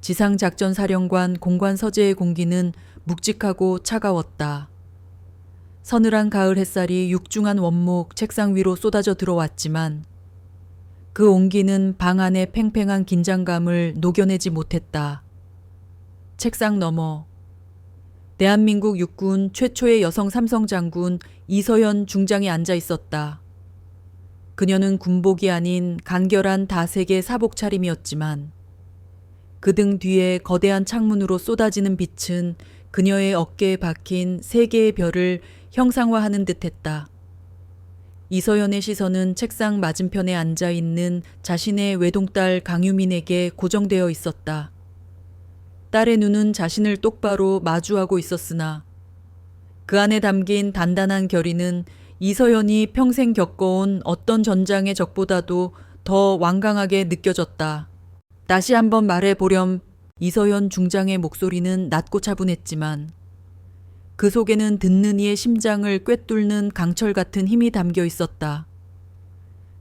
지상작전사령관 공관 서재의 공기는 묵직하고 차가웠다. 서늘한 가을 햇살이 육중한 원목 책상 위로 쏟아져 들어왔지만 그 온기는 방 안의 팽팽한 긴장감을 녹여내지 못했다. 책상 너머 대한민국 육군 최초의 여성 삼성장군 이서연 중장이 앉아 있었다. 그녀는 군복이 아닌 간결한 다색의 사복 차림이었지만 그 등 뒤에 거대한 창문으로 쏟아지는 빛은 그녀의 어깨에 박힌 세 개의 별을 형상화하는 듯했다. 이서연의 시선은 책상 맞은편에 앉아있는 자신의 외동딸 강유민에게 고정되어 있었다. 딸의 눈은 자신을 똑바로 마주하고 있었으나 그 안에 담긴 단단한 결의는 이서연이 평생 겪어온 어떤 전장의 적보다도 더 완강하게 느껴졌다. 다시 한번 말해보렴. 이서연 중장의 목소리는 낮고 차분했지만 그 속에는 듣는 이의 심장을 꿰뚫는 강철 같은 힘이 담겨 있었다.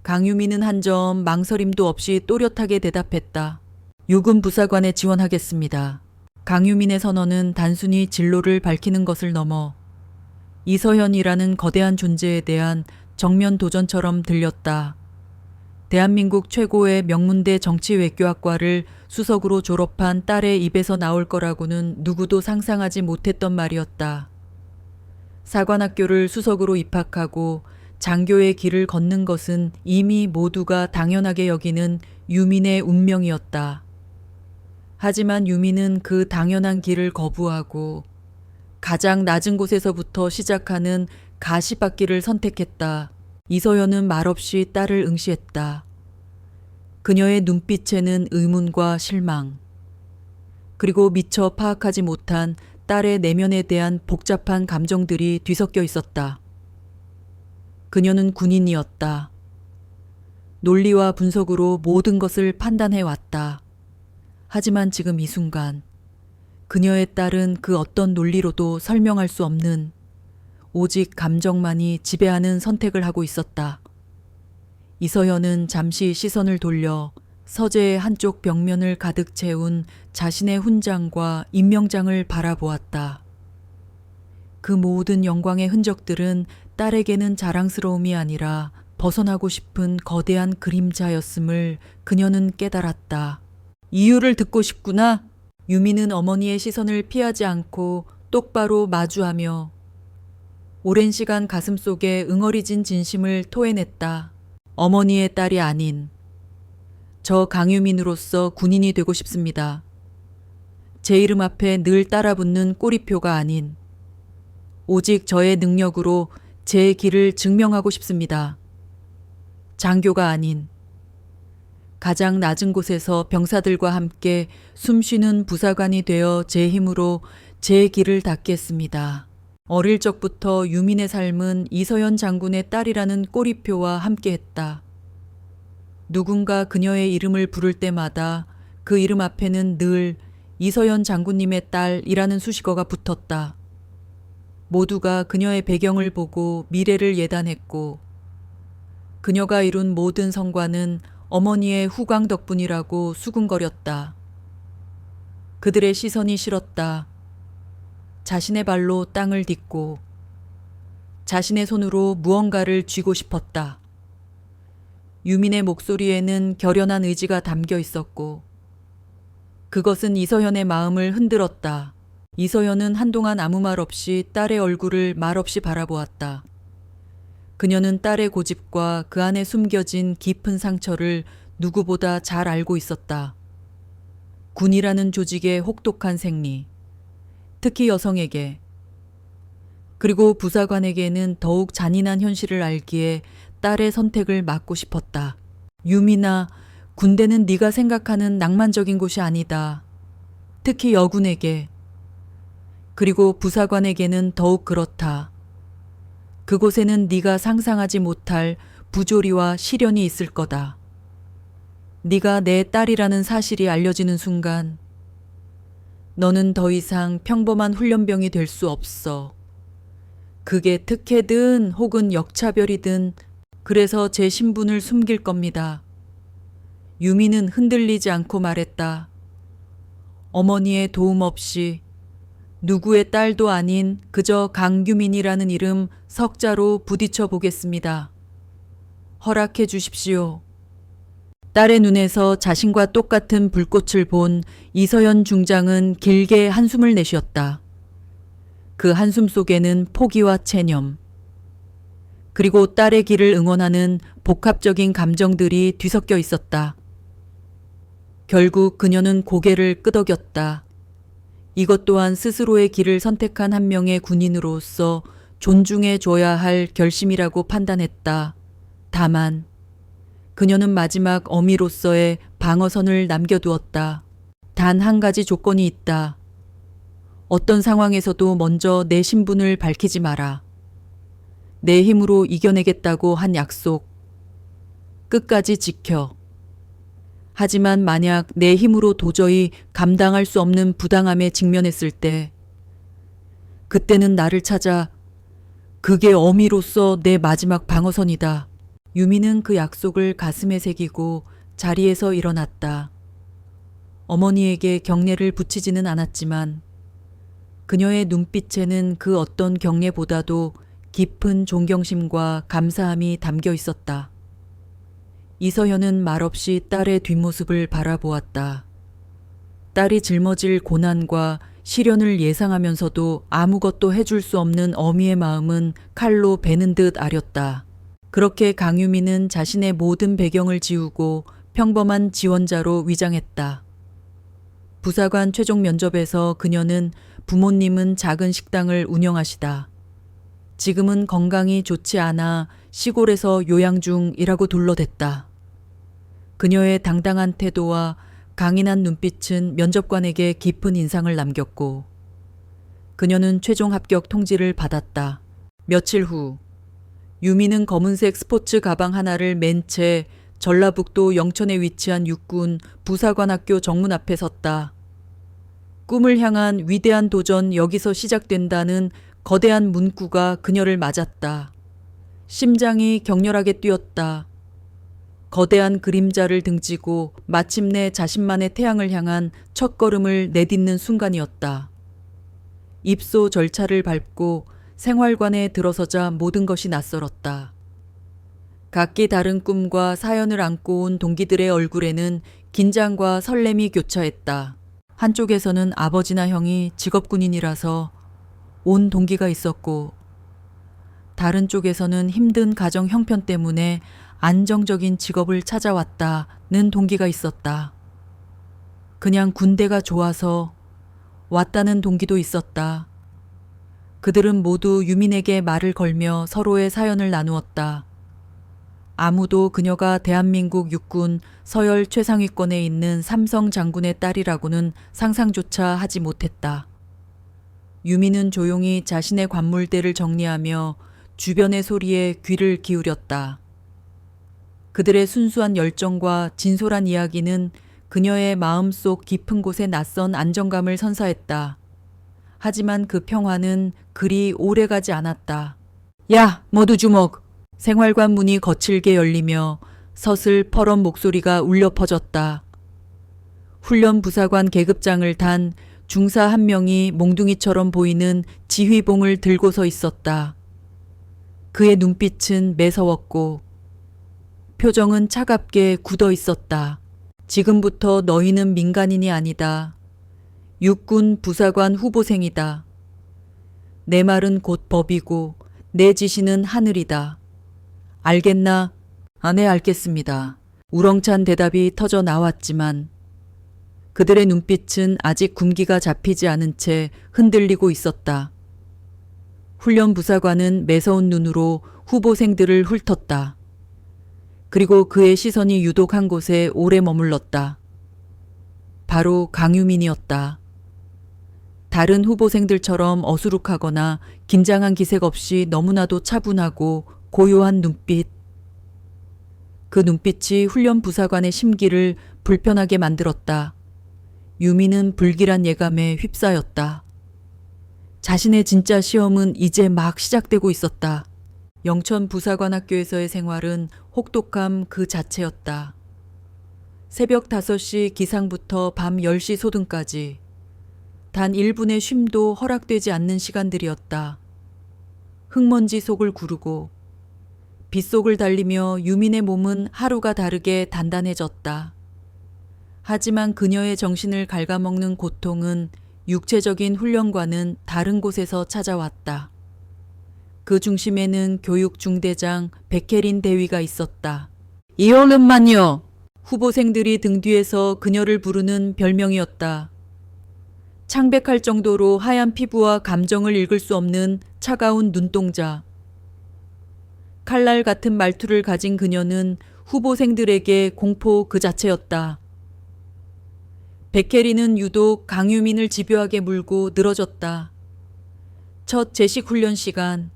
강유민은 한 점 망설임도 없이 또렷하게 대답했다. 육군 부사관에 지원하겠습니다. 강유민의 선언은 단순히 진로를 밝히는 것을 넘어 이서연이라는 거대한 존재에 대한 정면 도전처럼 들렸다. 대한민국 최고의 명문대 정치외교학과를 수석으로 졸업한 딸의 입에서 나올 거라고는 누구도 상상하지 못했던 말이었다. 사관학교를 수석으로 입학하고 장교의 길을 걷는 것은 이미 모두가 당연하게 여기는 유민의 운명이었다. 하지만 유민은 그 당연한 길을 거부하고 가장 낮은 곳에서부터 시작하는 가시밭길을 선택했다. 이서연은 말없이 딸을 응시했다. 그녀의 눈빛에는 의문과 실망, 그리고 미처 파악하지 못한 딸의 내면에 대한 복잡한 감정들이 뒤섞여 있었다. 그녀는 군인이었다. 논리와 분석으로 모든 것을 판단해 왔다. 하지만 지금 이 순간 그녀의 딸은 그 어떤 논리로도 설명할 수 없는 오직 감정만이 지배하는 선택을 하고 있었다. 이서연은 잠시 시선을 돌려 서재의 한쪽 벽면을 가득 채운 자신의 훈장과 임명장을 바라보았다. 그 모든 영광의 흔적들은 딸에게는 자랑스러움이 아니라 벗어나고 싶은 거대한 그림자였음을 그녀는 깨달았다. 이유를 듣고 싶구나. 유미는 어머니의 시선을 피하지 않고 똑바로 마주하며 오랜 시간 가슴속에 응어리진 진심을 토해냈다. 어머니의 딸이 아닌 저 강유민으로서 군인이 되고 싶습니다. 제 이름 앞에 늘 따라붙는 꼬리표가 아닌 오직 저의 능력으로 제 길을 증명하고 싶습니다. 장교가 아닌 가장 낮은 곳에서 병사들과 함께 숨쉬는 부사관이 되어 제 힘으로 제 길을 닦겠습니다. 어릴 적부터 유민의 삶은 이서연 장군의 딸이라는 꼬리표와 함께했다. 누군가 그녀의 이름을 부를 때마다 그 이름 앞에는 늘 이서연 장군님의 딸이라는 수식어가 붙었다. 모두가 그녀의 배경을 보고 미래를 예단했고 그녀가 이룬 모든 성과는 어머니의 후광 덕분이라고 수군거렸다. 그들의 시선이 싫었다. 자신의 발로 땅을 딛고 자신의 손으로 무언가를 쥐고 싶었다. 유민의 목소리에는 결연한 의지가 담겨 있었고 그것은 이서연의 마음을 흔들었다. 이서연은 한동안 아무 말 없이 딸의 얼굴을 말없이 바라보았다. 그녀는 딸의 고집과 그 안에 숨겨진 깊은 상처를 누구보다 잘 알고 있었다. 군이라는 조직의 혹독한 생리, 특히 여성에게, 그리고 부사관에게는 더욱 잔인한 현실을 알기에 딸의 선택을 막고 싶었다. 유민아, 군대는 네가 생각하는 낭만적인 곳이 아니다. 특히 여군에게, 그리고 부사관에게는 더욱 그렇다. 그곳에는 네가 상상하지 못할 부조리와 시련이 있을 거다. 네가 내 딸이라는 사실이 알려지는 순간 너는 더 이상 평범한 훈련병이 될 수 없어. 그게 특혜든 혹은 역차별이든 그래서 제 신분을 숨길 겁니다. 유미는 흔들리지 않고 말했다. 어머니의 도움 없이 누구의 딸도 아닌 그저 강규민이라는 이름 석자로 부딪혀 보겠습니다. 허락해 주십시오. 딸의 눈에서 자신과 똑같은 불꽃을 본 이서연 중장은 길게 한숨을 내쉬었다. 그 한숨 속에는 포기와 체념, 그리고 딸의 길을 응원하는 복합적인 감정들이 뒤섞여 있었다. 결국 그녀는 고개를 끄덕였다. 이것 또한 스스로의 길을 선택한 한 명의 군인으로서 존중해 줘야 할 결심이라고 판단했다. 다만 그녀는 마지막 어미로서의 방어선을 남겨두었다. 단 한 가지 조건이 있다. 어떤 상황에서도 먼저 내 신분을 밝히지 마라. 내 힘으로 이겨내겠다고 한 약속. 끝까지 지켜. 하지만 만약 내 힘으로 도저히 감당할 수 없는 부당함에 직면했을 때, 그때는 나를 찾아. 그게 어미로서 내 마지막 방어선이다. 유미는 그 약속을 가슴에 새기고 자리에서 일어났다. 어머니에게 경례를 붙이지는 않았지만 그녀의 눈빛에는 그 어떤 경례보다도 깊은 존경심과 감사함이 담겨 있었다. 이서연은 말없이 딸의 뒷모습을 바라보았다. 딸이 짊어질 고난과 시련을 예상하면서도 아무것도 해줄 수 없는 어미의 마음은 칼로 베는 듯 아렸다. 그렇게 강유미는 자신의 모든 배경을 지우고 평범한 지원자로 위장했다. 부사관 최종 면접에서 그녀는 부모님은 작은 식당을 운영하시다. 지금은 건강이 좋지 않아 시골에서 요양 중이라고 둘러댔다. 그녀의 당당한 태도와 강인한 눈빛은 면접관에게 깊은 인상을 남겼고 그녀는 최종 합격 통지를 받았다. 며칠 후 유미는 검은색 스포츠 가방 하나를 맨 채 전라북도 영천에 위치한 육군 부사관학교 정문 앞에 섰다. 꿈을 향한 위대한 도전 여기서 시작된다는 거대한 문구가 그녀를 맞았다. 심장이 격렬하게 뛰었다. 거대한 그림자를 등지고 마침내 자신만의 태양을 향한 첫걸음을 내딛는 순간이었다. 입소 절차를 밟고 생활관에 들어서자 모든 것이 낯설었다. 각기 다른 꿈과 사연을 안고 온 동기들의 얼굴에는 긴장과 설렘이 교차했다. 한쪽에서는 아버지나 형이 직업군인이라서 온 동기가 있었고 다른 쪽에서는 힘든 가정 형편 때문에 안정적인 직업을 찾아왔다는 동기가 있었다. 그냥 군대가 좋아서 왔다는 동기도 있었다. 그들은 모두 유민에게 말을 걸며 서로의 사연을 나누었다. 아무도 그녀가 대한민국 육군 서열 최상위권에 있는 삼성 장군의 딸이라고는 상상조차 하지 못했다. 유민은 조용히 자신의 관물대를 정리하며 주변의 소리에 귀를 기울였다. 그들의 순수한 열정과 진솔한 이야기는 그녀의 마음속 깊은 곳에 낯선 안정감을 선사했다. 하지만 그 평화는 그리 오래가지 않았다. 야, 모두 주목! 생활관 문이 거칠게 열리며 서슬 퍼런 목소리가 울려 퍼졌다. 훈련 부사관 계급장을 단 중사 한 명이 몽둥이처럼 보이는 지휘봉을 들고 서 있었다. 그의 눈빛은 매서웠고 표정은 차갑게 굳어 있었다. 지금부터 너희는 민간인이 아니다. 육군 부사관 후보생이다. 내 말은 곧 법이고 내 지시는 하늘이다. 알겠나? 네, 알겠습니다. 우렁찬 대답이 터져 나왔지만 그들의 눈빛은 아직 군기가 잡히지 않은 채 흔들리고 있었다. 훈련 부사관은 매서운 눈으로 후보생들을 훑었다. 그리고 그의 시선이 유독 한 곳에 오래 머물렀다. 바로 강유민이었다. 다른 후보생들처럼 어수룩하거나 긴장한 기색 없이 너무나도 차분하고 고요한 눈빛. 그 눈빛이 훈련 부사관의 심기를 불편하게 만들었다. 유미는 불길한 예감에 휩싸였다. 자신의 진짜 시험은 이제 막 시작되고 있었다. 영천 부사관 학교에서의 생활은 혹독함 그 자체였다. 새벽 5시 기상부터 밤 10시 소등까지 단 1분의 쉼도 허락되지 않는 시간들이었다. 흙먼지 속을 구르고 빗속을 달리며 유민의 몸은 하루가 다르게 단단해졌다. 하지만 그녀의 정신을 갉아먹는 고통은 육체적인 훈련과는 다른 곳에서 찾아왔다. 그 중심에는 교육 중대장 백혜린 대위가 있었다. 이오른만요. 후보생들이 등 뒤에서 그녀를 부르는 별명이었다. 창백할 정도로 하얀 피부와 감정을 읽을 수 없는 차가운 눈동자. 칼날 같은 말투를 가진 그녀는 후보생들에게 공포 그 자체였다. 백혜리는 유독 강유민을 집요하게 물고 늘어졌다. 첫 제식 훈련 시간.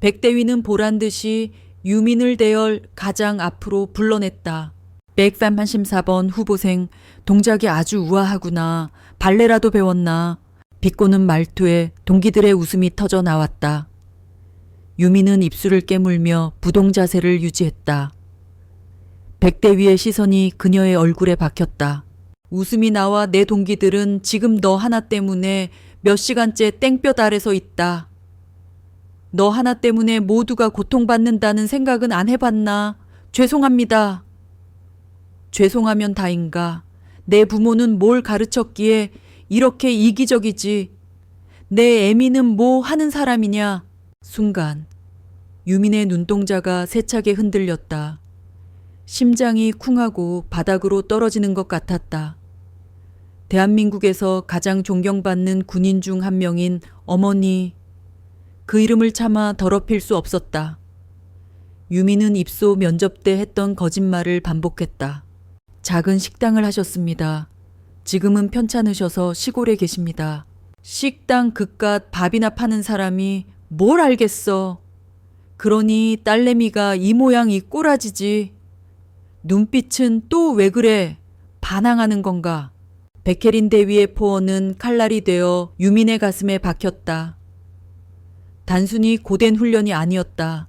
백대위는 보란듯이 유민을 대열 가장 앞으로 불러냈다. 134번 후보생, 동작이 아주 우아하구나. 발레라도 배웠나. 비꼬는 말투에 동기들의 웃음이 터져 나왔다. 유민은 입술을 깨물며 부동 자세를 유지했다. 백대위의 시선이 그녀의 얼굴에 박혔다. 웃음이 나와 내 동기들은 지금 너 하나 때문에 몇 시간째 땡볕 아래서 있다. 너 하나 때문에 모두가 고통받는다는 생각은 안 해봤나? 죄송합니다. 죄송하면 다인가? 내 부모는 뭘 가르쳤기에 이렇게 이기적이지? 내 애미는 뭐 하는 사람이냐? 순간 유민의 눈동자가 세차게 흔들렸다. 심장이 쿵하고 바닥으로 떨어지는 것 같았다. 대한민국에서 가장 존경받는 군인 중 한 명인 어머니. 그 이름을 차마 더럽힐 수 없었다. 유민은 입소 면접 때 했던 거짓말을 반복했다. 작은 식당을 하셨습니다. 지금은 편찮으셔서 시골에 계십니다. 식당 그깟 밥이나 파는 사람이 뭘 알겠어. 그러니 딸내미가 이 모양 이 꼬라지지. 눈빛은 또 왜 그래? 반항하는 건가? 백혜린 대위의 포언은 칼날이 되어 유민의 가슴에 박혔다. 단순히 고된 훈련이 아니었다.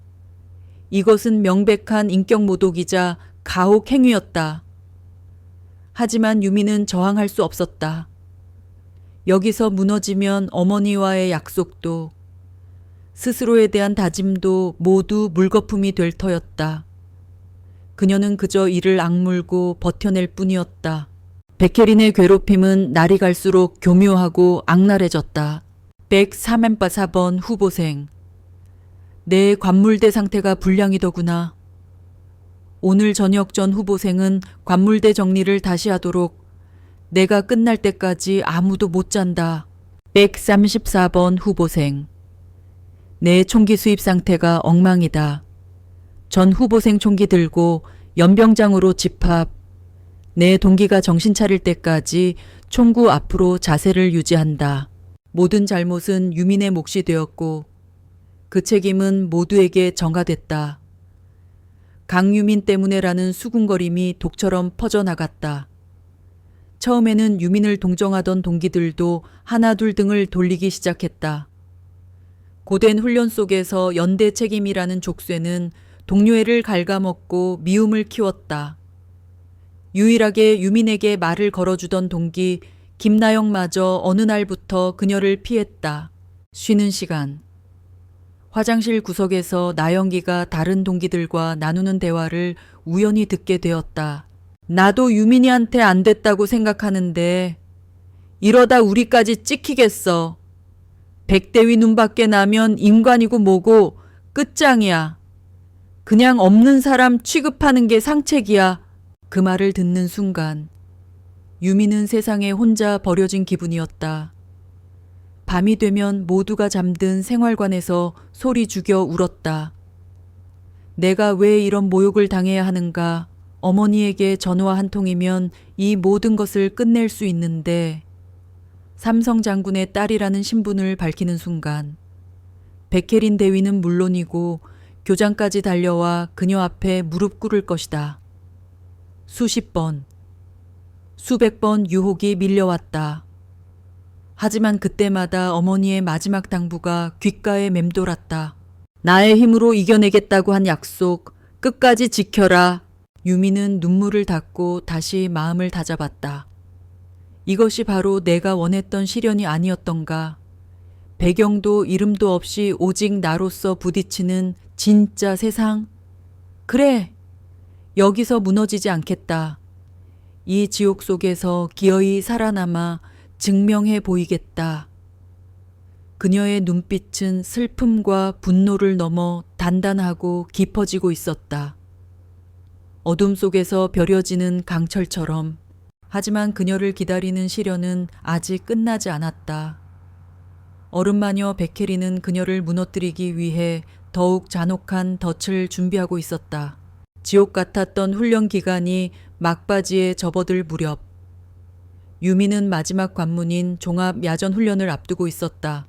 이것은 명백한 인격 모독이자 가혹 행위였다. 하지만 유민은 저항할 수 없었다. 여기서 무너지면 어머니와의 약속도 스스로에 대한 다짐도 모두 물거품이 될 터였다. 그녀는 그저 이를 악물고 버텨낼 뿐이었다. 백혜린의 괴롭힘은 날이 갈수록 교묘하고 악랄해졌다. 134번 후보생. 내 관물대 상태가 불량이더구나. 오늘 저녁 전 후보생은 관물대 정리를 다시 하도록. 내가 끝날 때까지 아무도 못 잔다. 134번 후보생. 내 총기 수입 상태가 엉망이다. 전 후보생 총기 들고 연병장으로 집합. 내 동기가 정신 차릴 때까지 총구 앞으로 자세를 유지한다. 모든 잘못은 유민의 몫이 되었고 그 책임은 모두에게 전가됐다. 강유민 때문에라는 수군거림이 독처럼 퍼져나갔다. 처음에는 유민을 동정하던 동기들도 하나둘 등을 돌리기 시작했다. 고된 훈련 속에서 연대 책임이라는 족쇄는 동료애를 갉아먹고 미움을 키웠다. 유일하게 유민에게 말을 걸어주던 동기 김나영마저 어느 날부터 그녀를 피했다. 쉬는 시간. 화장실 구석에서 나영기가 다른 동기들과 나누는 대화를 우연히 듣게 되었다. 나도 유민이한테 안 됐다고 생각하는데 이러다 우리까지 찍히겠어. 백대위 눈밖에 나면 인간이고 뭐고 끝장이야. 그냥 없는 사람 취급하는 게 상책이야. 그 말을 듣는 순간 유민은 세상에 혼자 버려진 기분이었다. 밤이 되면 모두가 잠든 생활관에서 소리 죽여 울었다. 내가 왜 이런 모욕을 당해야 하는가. 어머니에게 전화 한 통이면 이 모든 것을 끝낼 수 있는데 삼성 장군의 딸이라는 신분을 밝히는 순간 백혜린 대위는 물론이고 교장까지 달려와 그녀 앞에 무릎 꿇을 것이다. 수십 번, 수백 번 유혹이 밀려왔다. 하지만 그때마다 어머니의 마지막 당부가 귓가에 맴돌았다. 나의 힘으로 이겨내겠다고 한 약속 끝까지 지켜라. 유미는 눈물을 닦고 다시 마음을 다잡았다. 이것이 바로 내가 원했던 시련이 아니었던가. 배경도 이름도 없이 오직 나로서 부딪히는 진짜 세상? 그래! 여기서 무너지지 않겠다. 이 지옥 속에서 기어이 살아남아 증명해 보이겠다. 그녀의 눈빛은 슬픔과 분노를 넘어 단단하고 깊어지고 있었다. 어둠 속에서 벼려지는 강철처럼. 하지만 그녀를 기다리는 시련은 아직 끝나지 않았다. 얼음마녀 베케리는 그녀를 무너뜨리기 위해 더욱 잔혹한 덫을 준비하고 있었다. 지옥 같았던 훈련 기간이 막바지에 접어들 무렵 유미는 마지막 관문인 종합 야전 훈련을 앞두고 있었다.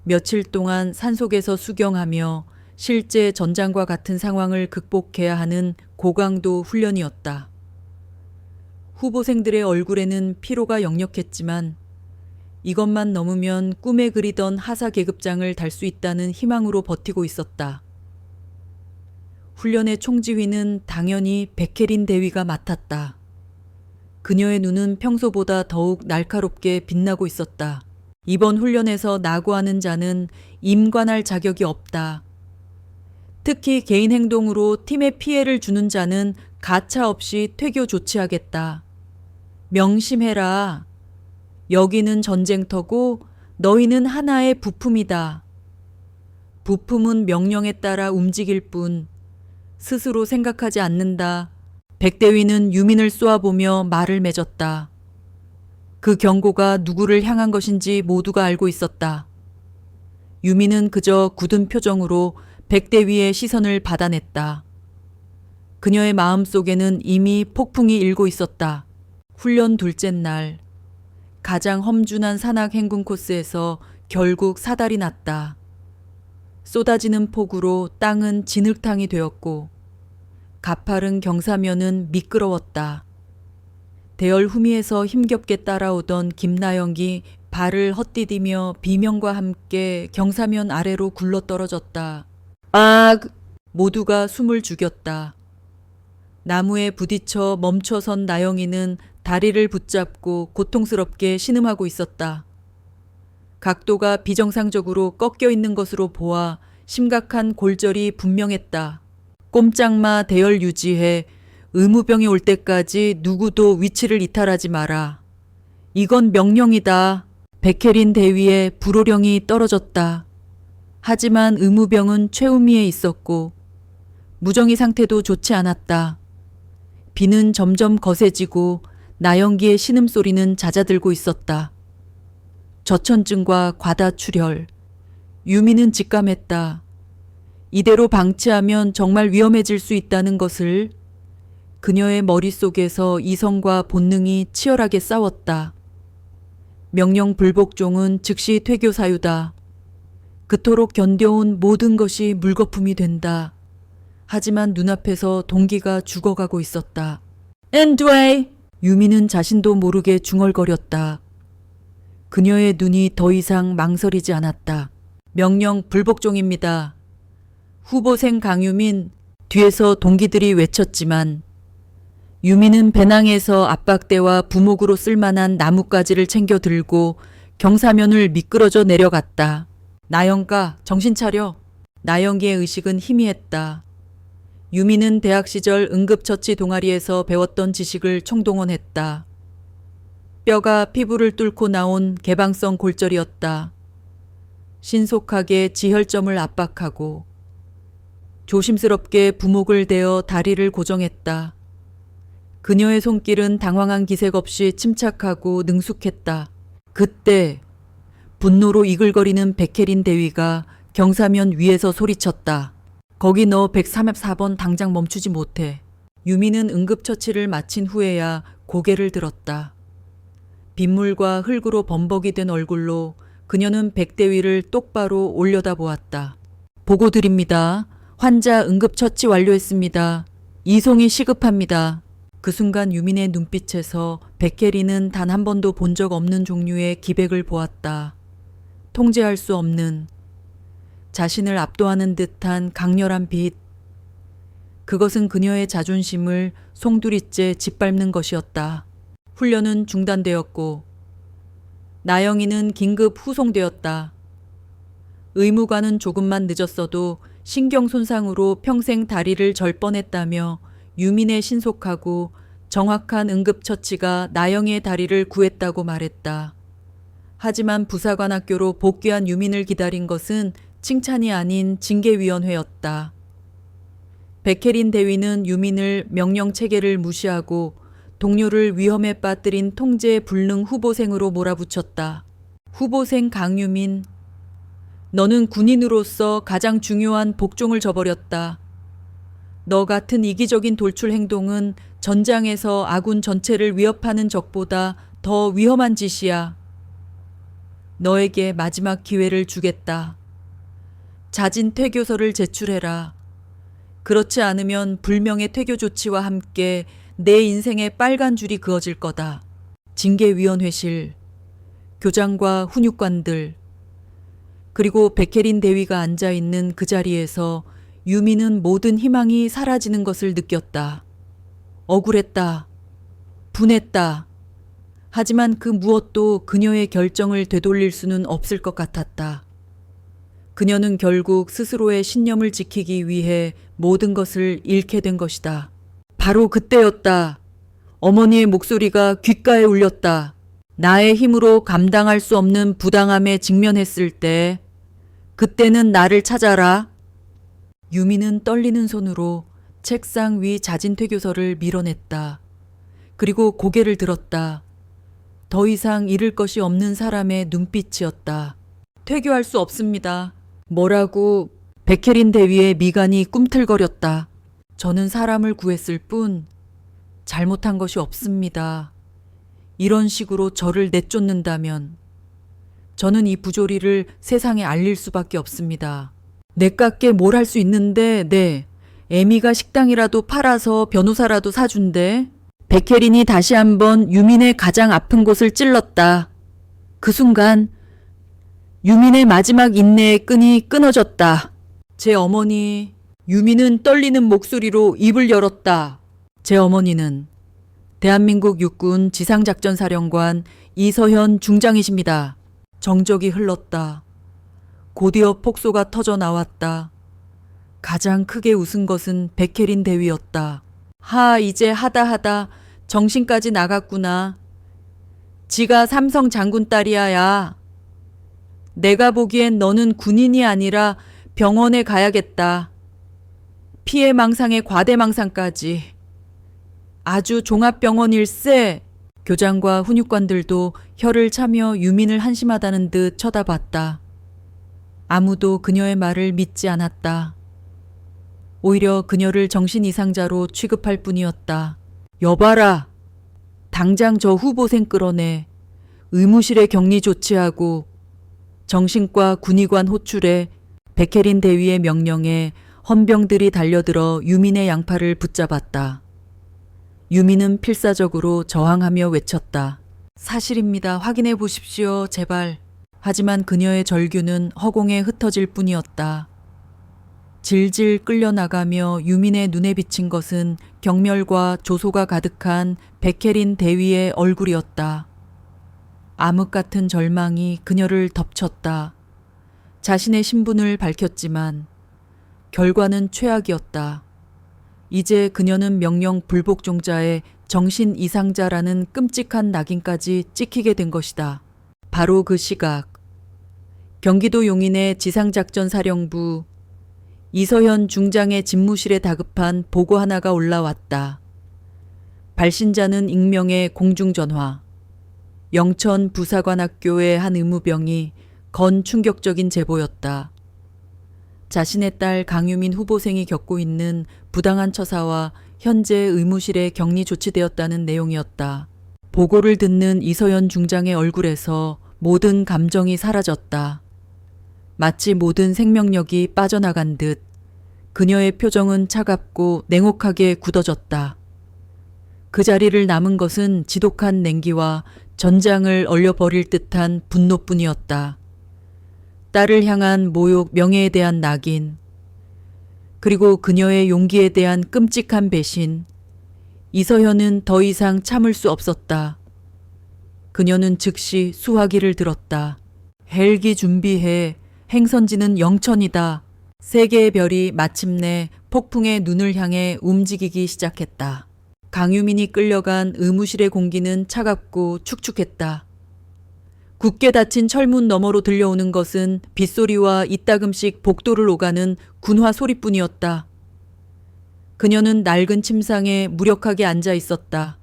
며칠 동안 산속에서 수경하며 실제 전장과 같은 상황을 극복해야 하는 고강도 훈련이었다. 후보생들의 얼굴에는 피로가 역력했지만 이것만 넘으면 꿈에 그리던 하사 계급장을 달 수 있다는 희망으로 버티고 있었다. 훈련의 총지휘는 당연히 베케린 대위가 맡았다. 그녀의 눈은 평소보다 더욱 날카롭게 빛나고 있었다. 이번 훈련에서 낙오하는 자는 임관할 자격이 없다. 특히 개인 행동으로 팀에 피해를 주는 자는 가차없이 퇴교 조치하겠다. 명심해라. 여기는 전쟁터고 너희는 하나의 부품이다. 부품은 명령에 따라 움직일 뿐 스스로 생각하지 않는다. 백대위는 유민을 쏘아보며 말을 맺었다. 그 경고가 누구를 향한 것인지 모두가 알고 있었다. 유민은 그저 굳은 표정으로 백대위의 시선을 받아냈다. 그녀의 마음속에는 이미 폭풍이 일고 있었다. 훈련 둘째 날, 가장 험준한 산악 행군 코스에서 결국 사달이 났다. 쏟아지는 폭우로 땅은 진흙탕이 되었고 가파른 경사면은 미끄러웠다. 대열 후미에서 힘겹게 따라오던 김나영이 발을 헛디디며 비명과 함께 경사면 아래로 굴러떨어졌다. 아! 모두가 숨을 죽였다. 나무에 부딪혀 멈춰선 나영이는 다리를 붙잡고 고통스럽게 신음하고 있었다. 각도가 비정상적으로 꺾여 있는 것으로 보아 심각한 골절이 분명했다. 꼼짝마 대열 유지해 의무병이 올 때까지 누구도 위치를 이탈하지 마라. 이건 명령이다. 베케린 대위에 불호령이 떨어졌다. 하지만 의무병은 최우미에 있었고 무정이 상태도 좋지 않았다. 비는 점점 거세지고 나영기의 신음소리는 잦아들고 있었다. 저천증과 과다출혈. 유미는 직감했다. 이대로 방치하면 정말 위험해질 수 있다는 것을. 그녀의 머릿속에서 이성과 본능이 치열하게 싸웠다. 명령 불복종은 즉시 퇴교 사유다. 그토록 견뎌온 모든 것이 물거품이 된다. 하지만 눈앞에서 동기가 죽어가고 있었다. 엔드웨이! 유미는 자신도 모르게 중얼거렸다. 그녀의 눈이 더 이상 망설이지 않았다. 명령 불복종입니다. 후보생 강유민, 뒤에서 동기들이 외쳤지만 유미는 배낭에서 압박대와 부목으로 쓸만한 나뭇가지를 챙겨 들고 경사면을 미끄러져 내려갔다. 나영가, 정신 차려. 나영기의 의식은 희미했다. 유미는 대학 시절 응급처치 동아리에서 배웠던 지식을 총동원했다. 뼈가 피부를 뚫고 나온 개방성 골절이었다. 신속하게 지혈점을 압박하고 조심스럽게 부목을 대어 다리를 고정했다. 그녀의 손길은 당황한 기색 없이 침착하고 능숙했다. 그때 분노로 이글거리는 베케린 대위가 경사면 위에서 소리쳤다. 거기 너 134번 당장 멈추지 못해. 유미는 응급처치를 마친 후에야 고개를 들었다. 빗물과 흙으로 범벅이 된 얼굴로 그녀는 백대위를 똑바로 올려다보았다. 보고 드립니다. 환자 응급처치 완료했습니다. 이송이 시급합니다. 그 순간 유민의 눈빛에서 백혜리는 단 한 번도 본 적 없는 종류의 기백을 보았다. 통제할 수 없는, 자신을 압도하는 듯한 강렬한 빛. 그것은 그녀의 자존심을 송두리째 짓밟는 것이었다. 훈련은 중단되었고 나영이는 긴급 후송되었다. 의무관은 조금만 늦었어도 신경 손상으로 평생 다리를 절 뻔했다며 유민의 신속하고 정확한 응급처치가 나영이의 다리를 구했다고 말했다. 하지만 부사관학교로 복귀한 유민을 기다린 것은 칭찬이 아닌 징계위원회였다. 베케린 대위는 유민을 명령체계를 무시하고 동료를 위험에 빠뜨린 통제 불능 후보생으로 몰아붙였다. 후보생 강유민, 너는 군인으로서 가장 중요한 복종을 저버렸다. 너 같은 이기적인 돌출 행동은 전장에서 아군 전체를 위협하는 적보다 더 위험한 짓이야. 너에게 마지막 기회를 주겠다. 자진 퇴교서를 제출해라. 그렇지 않으면 불명예 퇴교 조치와 함께 내 인생에 빨간 줄이 그어질 거다. 징계위원회실, 교장과 훈육관들, 그리고 베케린 대위가 앉아있는 그 자리에서 유미는 모든 희망이 사라지는 것을 느꼈다. 억울했다. 분했다. 하지만 그 무엇도 그녀의 결정을 되돌릴 수는 없을 것 같았다. 그녀는 결국 스스로의 신념을 지키기 위해 모든 것을 잃게 된 것이다. 바로 그때였다. 어머니의 목소리가 귓가에 울렸다. 나의 힘으로 감당할 수 없는 부당함에 직면했을 때 그때는 나를 찾아라. 유미는 떨리는 손으로 책상 위 자진퇴교서를 밀어냈다. 그리고 고개를 들었다. 더 이상 잃을 것이 없는 사람의 눈빛이었다. 퇴교할 수 없습니다. 뭐라고? 베케린 대위의 미간이 꿈틀거렸다. 저는 사람을 구했을 뿐 잘못한 것이 없습니다. 이런 식으로 저를 내쫓는다면 저는 이 부조리를 세상에 알릴 수밖에 없습니다. 내깎게 뭘 할 수 있는데, 네. 에미가 식당이라도 팔아서 변호사라도 사준대. 베케린이 다시 한번 유민의 가장 아픈 곳을 찔렀다. 그 순간 유민의 마지막 인내의 끈이 끊어졌다. 제 어머니, 유민은 떨리는 목소리로 입을 열었다. 제 어머니는 대한민국 육군 지상작전사령관 이서현 중장이십니다. 정적이 흘렀다. 곧이어 폭소가 터져 나왔다. 가장 크게 웃은 것은 베케린 대위였다. 이제 하다 정신까지 나갔구나. 지가 삼성 장군 딸이야, 야. 내가 보기엔 너는 군인이 아니라 병원에 가야겠다. 피해망상에 과대망상까지. 아주 종합병원일세. 교장과 훈육관들도 혀를 차며 유민을 한심하다는 듯 쳐다봤다. 아무도 그녀의 말을 믿지 않았다. 오히려 그녀를 정신 이상자로 취급할 뿐이었다. 여봐라. 당장 저 후보생 끌어내. 의무실에 격리 조치하고 정신과 군의관 호출해. 베케린 대위의 명령에 헌병들이 달려들어 유민의 양팔을 붙잡았다. 유민은 필사적으로 저항하며 외쳤다. 사실입니다. 확인해 보십시오. 제발. 하지만 그녀의 절규는 허공에 흩어질 뿐이었다. 질질 끌려나가며 유민의 눈에 비친 것은 경멸과 조소가 가득한 베케린 대위의 얼굴이었다. 암흑 같은 절망이 그녀를 덮쳤다. 자신의 신분을 밝혔지만 결과는 최악이었다. 이제 그녀는 명령 불복종자의 정신 이상자라는 끔찍한 낙인까지 찍히게 된 것이다. 바로 그 시각, 경기도 용인의 지상작전사령부 이서현 중장의 집무실에 다급한 보고 하나가 올라왔다. 발신자는 익명의 공중전화. 영천 부사관학교의 한 의무병이 건 충격적인 제보였다. 자신의 딸 강유민 후보생이 겪고 있는 부당한 처사와 현재 의무실에 격리 조치되었다는 내용이었다. 보고를 듣는 이서현 중장의 얼굴에서 모든 감정이 사라졌다. 마치 모든 생명력이 빠져나간 듯 그녀의 표정은 차갑고 냉혹하게 굳어졌다. 그 자리를 남은 것은 지독한 냉기와 전장을 얼려버릴 듯한 분노뿐이었다. 딸을 향한 모욕, 명예에 대한 낙인. 그리고 그녀의 용기에 대한 끔찍한 배신. 이서현은 더 이상 참을 수 없었다. 그녀는 즉시 수화기를 들었다. 헬기 준비해. 행선지는 영천이다. 세 개의 별이 마침내 폭풍의 눈을 향해 움직이기 시작했다. 강유민이 끌려간 의무실의 공기는 차갑고 축축했다. 굳게 닫힌 철문 너머로 들려오는 것은 빗소리와 이따금씩 복도를 오가는 군화 소리뿐이었다. 그녀는 낡은 침상에 무력하게 앉아 있었다.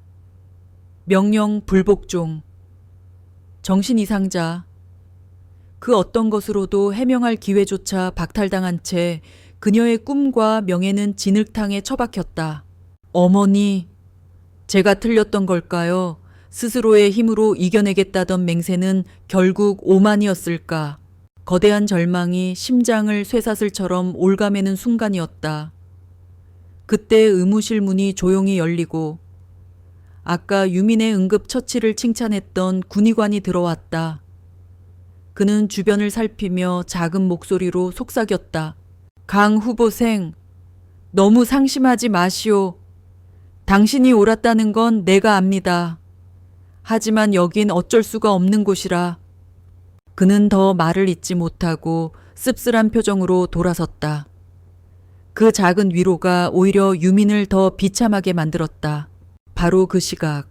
명령 불복종. 정신 이상자. 그 어떤 것으로도 해명할 기회조차 박탈당한 채 그녀의 꿈과 명예는 진흙탕에 처박혔다. 어머니, 제가 틀렸던 걸까요? 스스로의 힘으로 이겨내겠다던 맹세는 결국 오만이었을까? 거대한 절망이 심장을 쇠사슬처럼 올가매는 순간이었다. 그때 의무실 문이 조용히 열리고 아까 유민의 응급 처치를 칭찬했던 군의관이 들어왔다. 그는 주변을 살피며 작은 목소리로 속삭였다. 강 후보생, 너무 상심하지 마시오. 당신이 옳았다는 건 내가 압니다. 하지만 여긴 어쩔 수가 없는 곳이라. 그는 더 말을 잇지 못하고 씁쓸한 표정으로 돌아섰다. 그 작은 위로가 오히려 유민을 더 비참하게 만들었다. 바로 그 시각,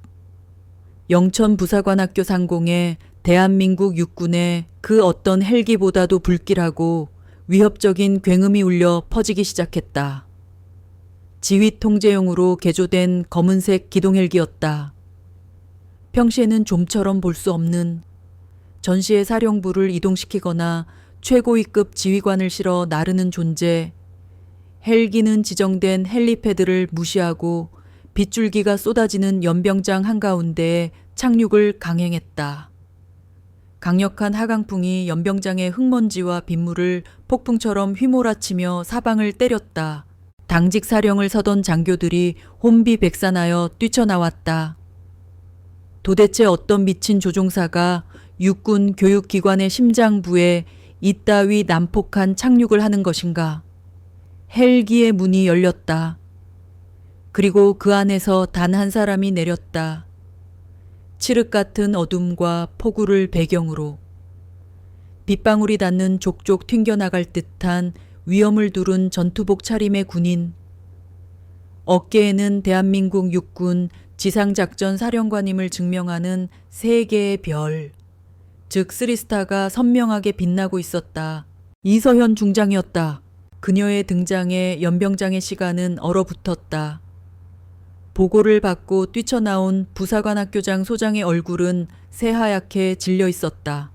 영천 부사관학교 상공에 대한민국 육군의 그 어떤 헬기보다도 불길하고 위협적인 굉음이 울려 퍼지기 시작했다. 지휘 통제용으로 개조된 검은색 기동헬기였다. 평시에는 좀처럼 볼 수 없는 전시의 사령부를 이동시키거나 최고위급 지휘관을 실어 나르는 존재. 헬기는 지정된 헬리패드를 무시하고 빗줄기가 쏟아지는 연병장 한가운데에 착륙을 강행했다. 강력한 하강풍이 연병장의 흙먼지와 빗물을 폭풍처럼 휘몰아치며 사방을 때렸다. 당직 사령을 서던 장교들이 혼비백산하여 뛰쳐나왔다. 도대체 어떤 미친 조종사가 육군 교육기관의 심장부에 이따위 난폭한 착륙을 하는 것인가? 헬기의 문이 열렸다. 그리고 그 안에서 단 한 사람이 내렸다. 칠흑 같은 어둠과 폭우를 배경으로 빗방울이 닿는 족족 튕겨나갈 듯한 위험을 두른 전투복 차림의 군인. 어깨에는 대한민국 육군 지상작전 사령관임을 증명하는 세 개의 별, 즉 쓰리스타가 선명하게 빛나고 있었다. 이서현 중장이었다. 그녀의 등장에 연병장의 시간은 얼어붙었다. 보고를 받고 뛰쳐나온 부사관학교장 소장의 얼굴은 새하얗게 질려 있었다.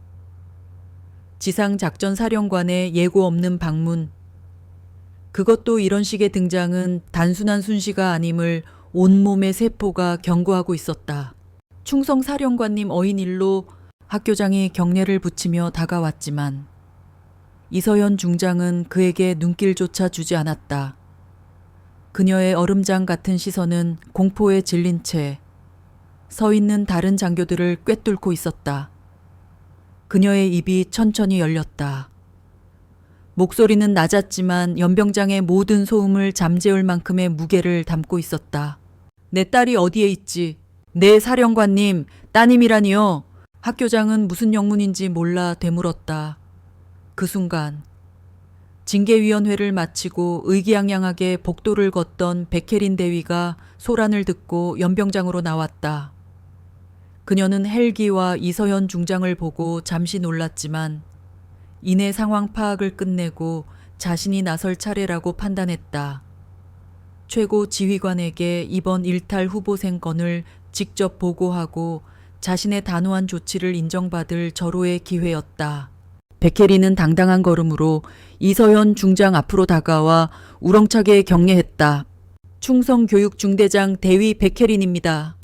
지상작전사령관의 예고 없는 방문. 그것도 이런 식의 등장은 단순한 순시가 아님을 온몸의 세포가 경고하고 있었다. 충성사령관님 어인일로 학교장이 경례를 붙이며 다가왔지만 이서현 중장은 그에게 눈길조차 주지 않았다. 그녀의 얼음장 같은 시선은 공포에 질린 채 서 있는 다른 장교들을 꿰뚫고 있었다. 그녀의 입이 천천히 열렸다. 목소리는 낮았지만 연병장의 모든 소음을 잠재울 만큼의 무게를 담고 있었다. 내 딸이 어디에 있지? 네 사령관님, 따님이라니요. 학교장은 무슨 영문인지 몰라 되물었다. 그 순간 징계위원회를 마치고 의기양양하게 복도를 걷던 백혜린 대위가 소란을 듣고 연병장으로 나왔다. 그녀는 헬기와 이서현 중장을 보고 잠시 놀랐지만 이내 상황 파악을 끝내고 자신이 나설 차례라고 판단했다. 최고 지휘관에게 이번 일탈 후보생 건을 직접 보고하고 자신의 단호한 조치를 인정받을 절호의 기회였다. 백혜리는 당당한 걸음으로 이서현 중장 앞으로 다가와 우렁차게 경례했다. 충성교육중대장 대위 백혜린입니다.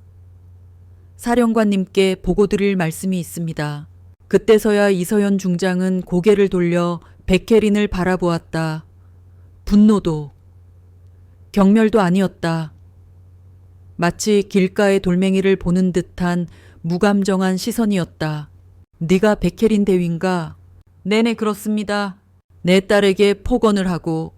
사령관님께 보고드릴 말씀이 있습니다. 그때서야 이서현 중장은 고개를 돌려 백혜린을 바라보았다. 분노도, 경멸도 아니었다. 마치 길가의 돌멩이를 보는 듯한 무감정한 시선이었다. 네가 백혜린 대위인가? 네네 그렇습니다. 내 딸에게 폭언을 하고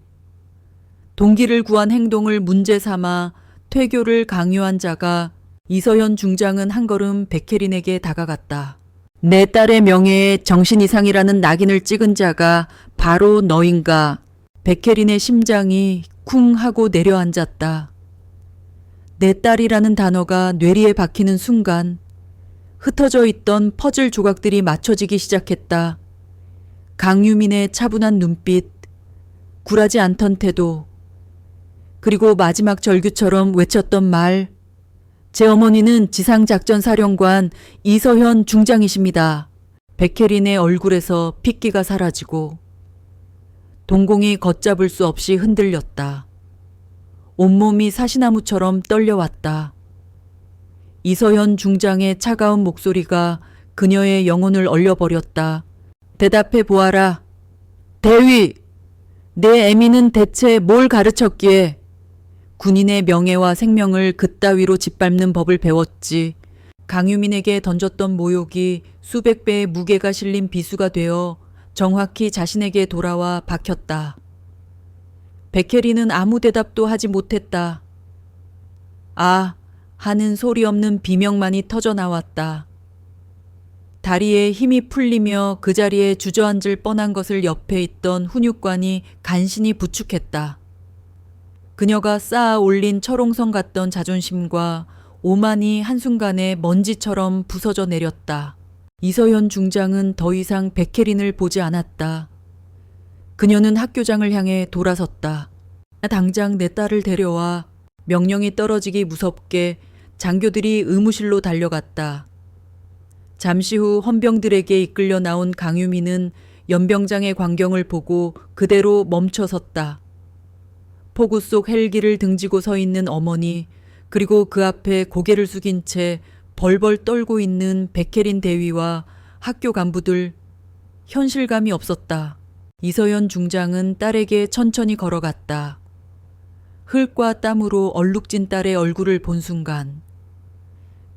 동기를 구한 행동을 문제 삼아 퇴교를 강요한 자가 이서현 중장은 한 걸음 백혜린에게 다가갔다. 내 딸의 명예에 정신 이상이라는 낙인을 찍은 자가 바로 너인가. 백혜린의 심장이 쿵 하고 내려앉았다. 내 딸이라는 단어가 뇌리에 박히는 순간 흩어져 있던 퍼즐 조각들이 맞춰지기 시작했다. 강유민의 차분한 눈빛, 굴하지 않던 태도, 그리고 마지막 절규처럼 외쳤던 말. 제 어머니는 지상작전사령관 이서현 중장이십니다. 백혜린의 얼굴에서 핏기가 사라지고 동공이 걷잡을 수 없이 흔들렸다. 온몸이 사시나무처럼 떨려왔다. 이서현 중장의 차가운 목소리가 그녀의 영혼을 얼려버렸다. 대답해 보아라. 대위! 내 애미는 대체 뭘 가르쳤기에 군인의 명예와 생명을 그따위로 짓밟는 법을 배웠지. 강유민에게 던졌던 모욕이 수백 배의 무게가 실린 비수가 되어 정확히 자신에게 돌아와 박혔다. 백혜리는 아무 대답도 하지 못했다. 아, 하는 소리 없는 비명만이 터져 나왔다. 다리에 힘이 풀리며 그 자리에 주저앉을 뻔한 것을 옆에 있던 훈육관이 간신히 부축했다. 그녀가 쌓아 올린 철옹성 같던 자존심과 오만이 한순간에 먼지처럼 부서져 내렸다. 이서현 중장은 더 이상 백혜린을 보지 않았다. 그녀는 학교장을 향해 돌아섰다. 당장 내 딸을 데려와. 명령이 떨어지기 무섭게 장교들이 의무실로 달려갔다. 잠시 후 헌병들에게 이끌려 나온 강유민은 연병장의 광경을 보고 그대로 멈춰섰다. 폭우 속 헬기를 등지고 서 있는 어머니, 그리고 그 앞에 고개를 숙인 채 벌벌 떨고 있는 백혜린 대위와 학교 간부들. 현실감이 없었다. 이서현 중장은 딸에게 천천히 걸어갔다. 흙과 땀으로 얼룩진 딸의 얼굴을 본 순간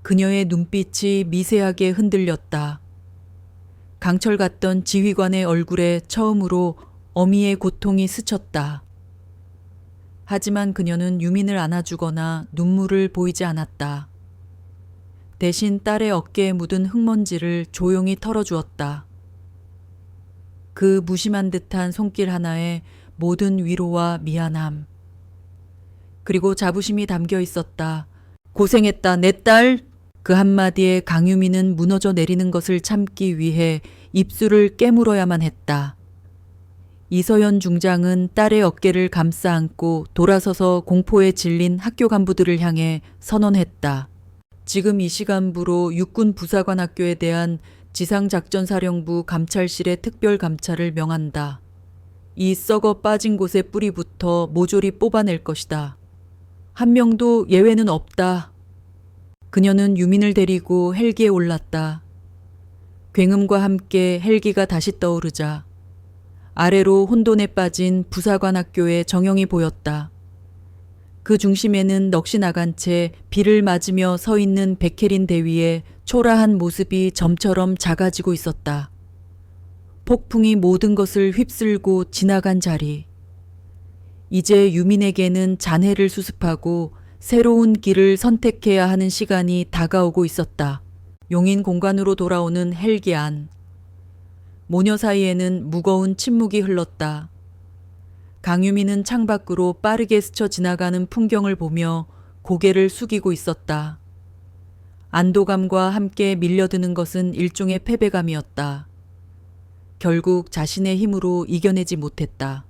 그녀의 눈빛이 미세하게 흔들렸다. 강철 같던 지휘관의 얼굴에 처음으로 어미의 고통이 스쳤다. 하지만 그녀는 유민을 안아주거나 눈물을 보이지 않았다. 대신 딸의 어깨에 묻은 흙먼지를 조용히 털어주었다. 그 무심한 듯한 손길 하나에 모든 위로와 미안함, 그리고 자부심이 담겨 있었다. 고생했다, 내 딸! 그 한마디에 강유민은 무너져 내리는 것을 참기 위해 입술을 깨물어야만 했다. 이서현 중장은 딸의 어깨를 감싸 안고 돌아서서 공포에 질린 학교 간부들을 향해 선언했다. 지금 이 시간부로 육군 부사관 학교에 대한 지상작전사령부 감찰실의 특별감찰을 명한다. 이 썩어 빠진 곳의 뿌리부터 모조리 뽑아낼 것이다. 한 명도 예외는 없다. 그녀는 유민을 데리고 헬기에 올랐다. 굉음과 함께 헬기가 다시 떠오르자 아래로 혼돈에 빠진 부사관 학교의 정형이 보였다. 그 중심에는 넋이 나간 채 비를 맞으며 서 있는 백혜린 대위의 초라한 모습이 점처럼 작아지고 있었다. 폭풍이 모든 것을 휩쓸고 지나간 자리. 이제 유민에게는 잔해를 수습하고 새로운 길을 선택해야 하는 시간이 다가오고 있었다. 용인 공간으로 돌아오는 헬기 안. 모녀 사이에는 무거운 침묵이 흘렀다. 강유민은 창밖으로 빠르게 스쳐 지나가는 풍경을 보며 고개를 숙이고 있었다. 안도감과 함께 밀려드는 것은 일종의 패배감이었다. 결국 자신의 힘으로 이겨내지 못했다.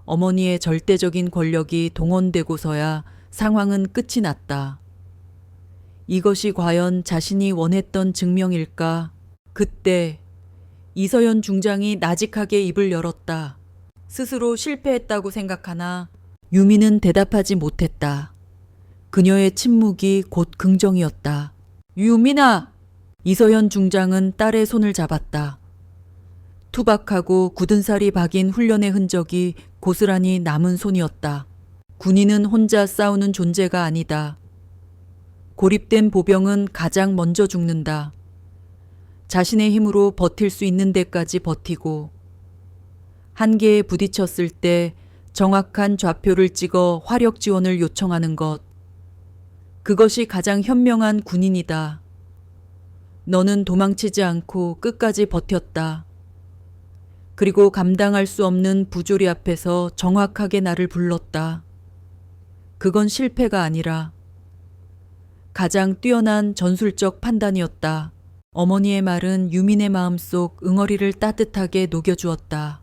어머니의 절대적인 권력이 동원되고서야 상황은 끝이 났다. 이것이 과연 자신이 원했던 증명일까? 그때 이서현 중장이 나직하게 입을 열었다. 스스로 실패했다고 생각하나 유미는 대답하지 못했다. 그녀의 침묵이 곧 긍정이었다. 유민아! 이서현 중장은 딸의 손을 잡았다. 투박하고 굳은 살이 박인 훈련의 흔적이 고스란히 남은 손이었다. 군인은 혼자 싸우는 존재가 아니다. 고립된 보병은 가장 먼저 죽는다. 자신의 힘으로 버틸 수 있는 데까지 버티고 한계에 부딪혔을 때 정확한 좌표를 찍어 화력 지원을 요청하는 것. 그것이 가장 현명한 군인이다. 너는 도망치지 않고 끝까지 버텼다. 그리고 감당할 수 없는 부조리 앞에서 정확하게 나를 불렀다. 그건 실패가 아니라 가장 뛰어난 전술적 판단이었다. 어머니의 말은 유민의 마음속 응어리를 따뜻하게 녹여주었다.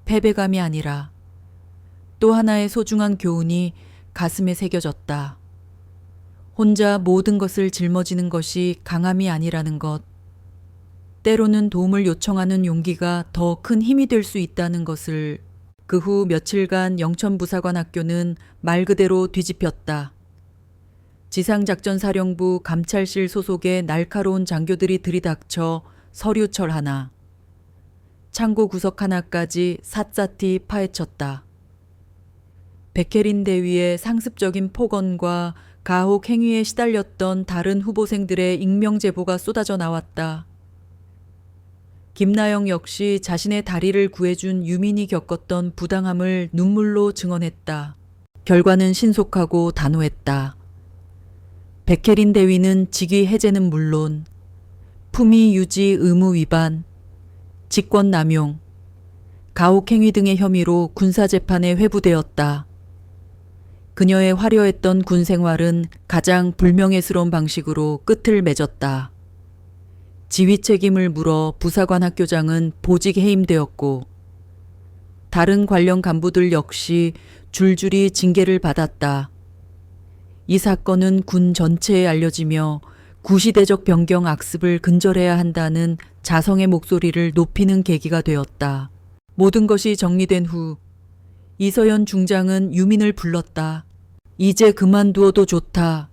패배감이 아니라 또 하나의 소중한 교훈이 가슴에 새겨졌다. 혼자 모든 것을 짊어지는 것이 강함이 아니라는 것. 때로는 도움을 요청하는 용기가 더 큰 힘이 될 수 있다는 것을. 그 후 며칠간 영천부사관 학교는 말 그대로 뒤집혔다. 지상작전사령부 감찰실 소속의 날카로운 장교들이 들이닥쳐 서류철 하나, 창고 구석 하나까지 샅샅이 파헤쳤다. 백혜린 대위의 상습적인 폭언과 가혹 행위에 시달렸던 다른 후보생들의 익명 제보가 쏟아져 나왔다. 김나영 역시 자신의 다리를 구해준 유민이 겪었던 부당함을 눈물로 증언했다. 결과는 신속하고 단호했다. 백혜린 대위는 직위 해제는 물론 품위 유지 의무 위반, 직권 남용, 가혹 행위 등의 혐의로 군사재판에 회부되었다. 그녀의 화려했던 군 생활은 가장 불명예스러운 방식으로 끝을 맺었다. 지휘 책임을 물어 부사관 학교장은 보직 해임되었고 다른 관련 간부들 역시 줄줄이 징계를 받았다. 이 사건은 군 전체에 알려지며 구시대적 변경 악습을 근절해야 한다는 자성의 목소리를 높이는 계기가 되었다. 모든 것이 정리된 후 이서연 중장은 유민을 불렀다. 이제 그만두어도 좋다.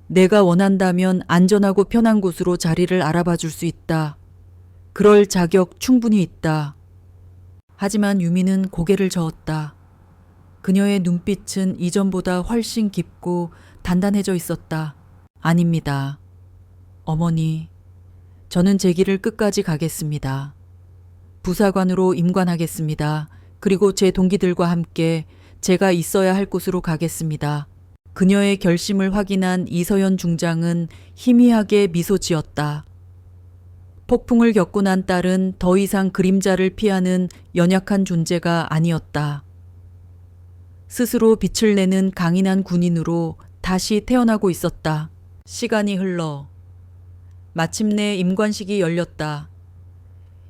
내가 원한다면 안전하고 편한 곳으로 자리를 알아봐 줄 수 있다. 그럴 자격 충분히 있다. 하지만 유민은 고개를 저었다. 그녀의 눈빛은 이전보다 훨씬 깊고 단단해져 있었다. 아닙니다. 어머니, 저는 제 길을 끝까지 가겠습니다. 부사관으로 임관하겠습니다. 그리고 제 동기들과 함께 제가 있어야 할 곳으로 가겠습니다. 그녀의 결심을 확인한 이서연 중장은 희미하게 미소 지었다. 폭풍을 겪고 난 딸은 더 이상 그림자를 피하는 연약한 존재가 아니었다. 스스로 빛을 내는 강인한 군인으로 다시 태어나고 있었다. 시간이 흘러 마침내 임관식이 열렸다.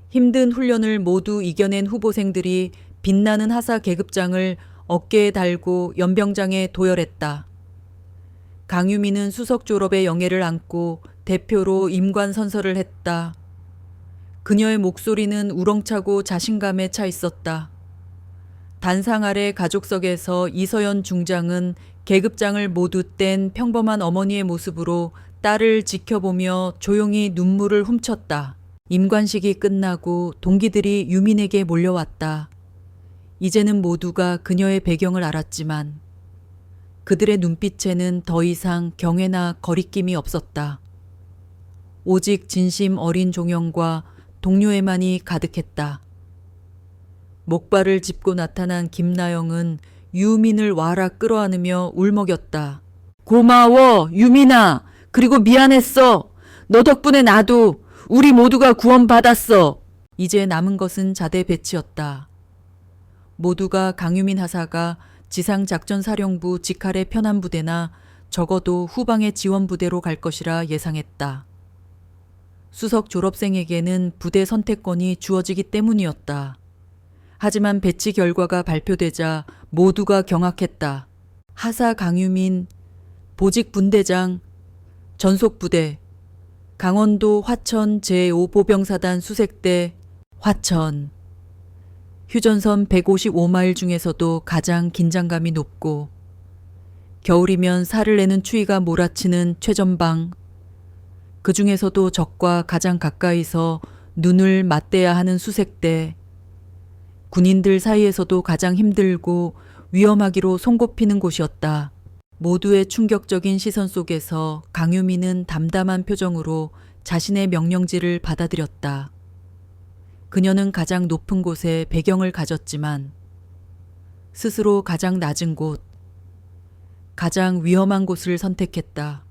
힘든 훈련을 모두 이겨낸 후보생들이 빛나는 하사 계급장을 어깨에 달고 연병장에 도열했다. 강유민은 수석 졸업의 영예를 안고 대표로 임관 선서를 했다. 그녀의 목소리는 우렁차고 자신감에 차 있었다. 단상 아래 가족석에서 이서연 중장은 계급장을 모두 뗀 평범한 어머니의 모습으로 딸을 지켜보며 조용히 눈물을 훔쳤다. 임관식이 끝나고 동기들이 유민에게 몰려왔다. 이제는 모두가 그녀의 배경을 알았지만 그들의 눈빛에는 더 이상 경외나 거리낌이 없었다. 오직 진심 어린 종영과 동료애만이 가득했다. 목발을 짚고 나타난 김나영은 유민을 와라 끌어안으며 울먹였다. 고마워, 유민아. 그리고 미안했어. 너 덕분에 나도, 우리 모두가 구원받았어. 이제 남은 것은 자대 배치였다. 모두가 강유민 하사가 지상작전사령부 직할의 편안부대나 적어도 후방의 지원부대로 갈 것이라 예상했다. 수석 졸업생에게는 부대 선택권이 주어지기 때문이었다. 하지만 배치 결과가 발표되자 모두가 경악했다. 하사 강유민, 보직 분대장, 전속부대, 강원도 화천 제5보병사단 수색대, 화천. 휴전선 155마일 중에서도 가장 긴장감이 높고 겨울이면 살을 내는 추위가 몰아치는 최전방. 그 중에서도 적과 가장 가까이서 눈을 맞대야 하는 수색대. 군인들 사이에서도 가장 힘들고 위험하기로 손꼽히는 곳이었다. 모두의 충격적인 시선 속에서 강유민은 담담한 표정으로 자신의 명령지를 받아들였다. 그녀는 가장 높은 곳에 배경을 가졌지만 스스로 가장 낮은 곳, 가장 위험한 곳을 선택했다.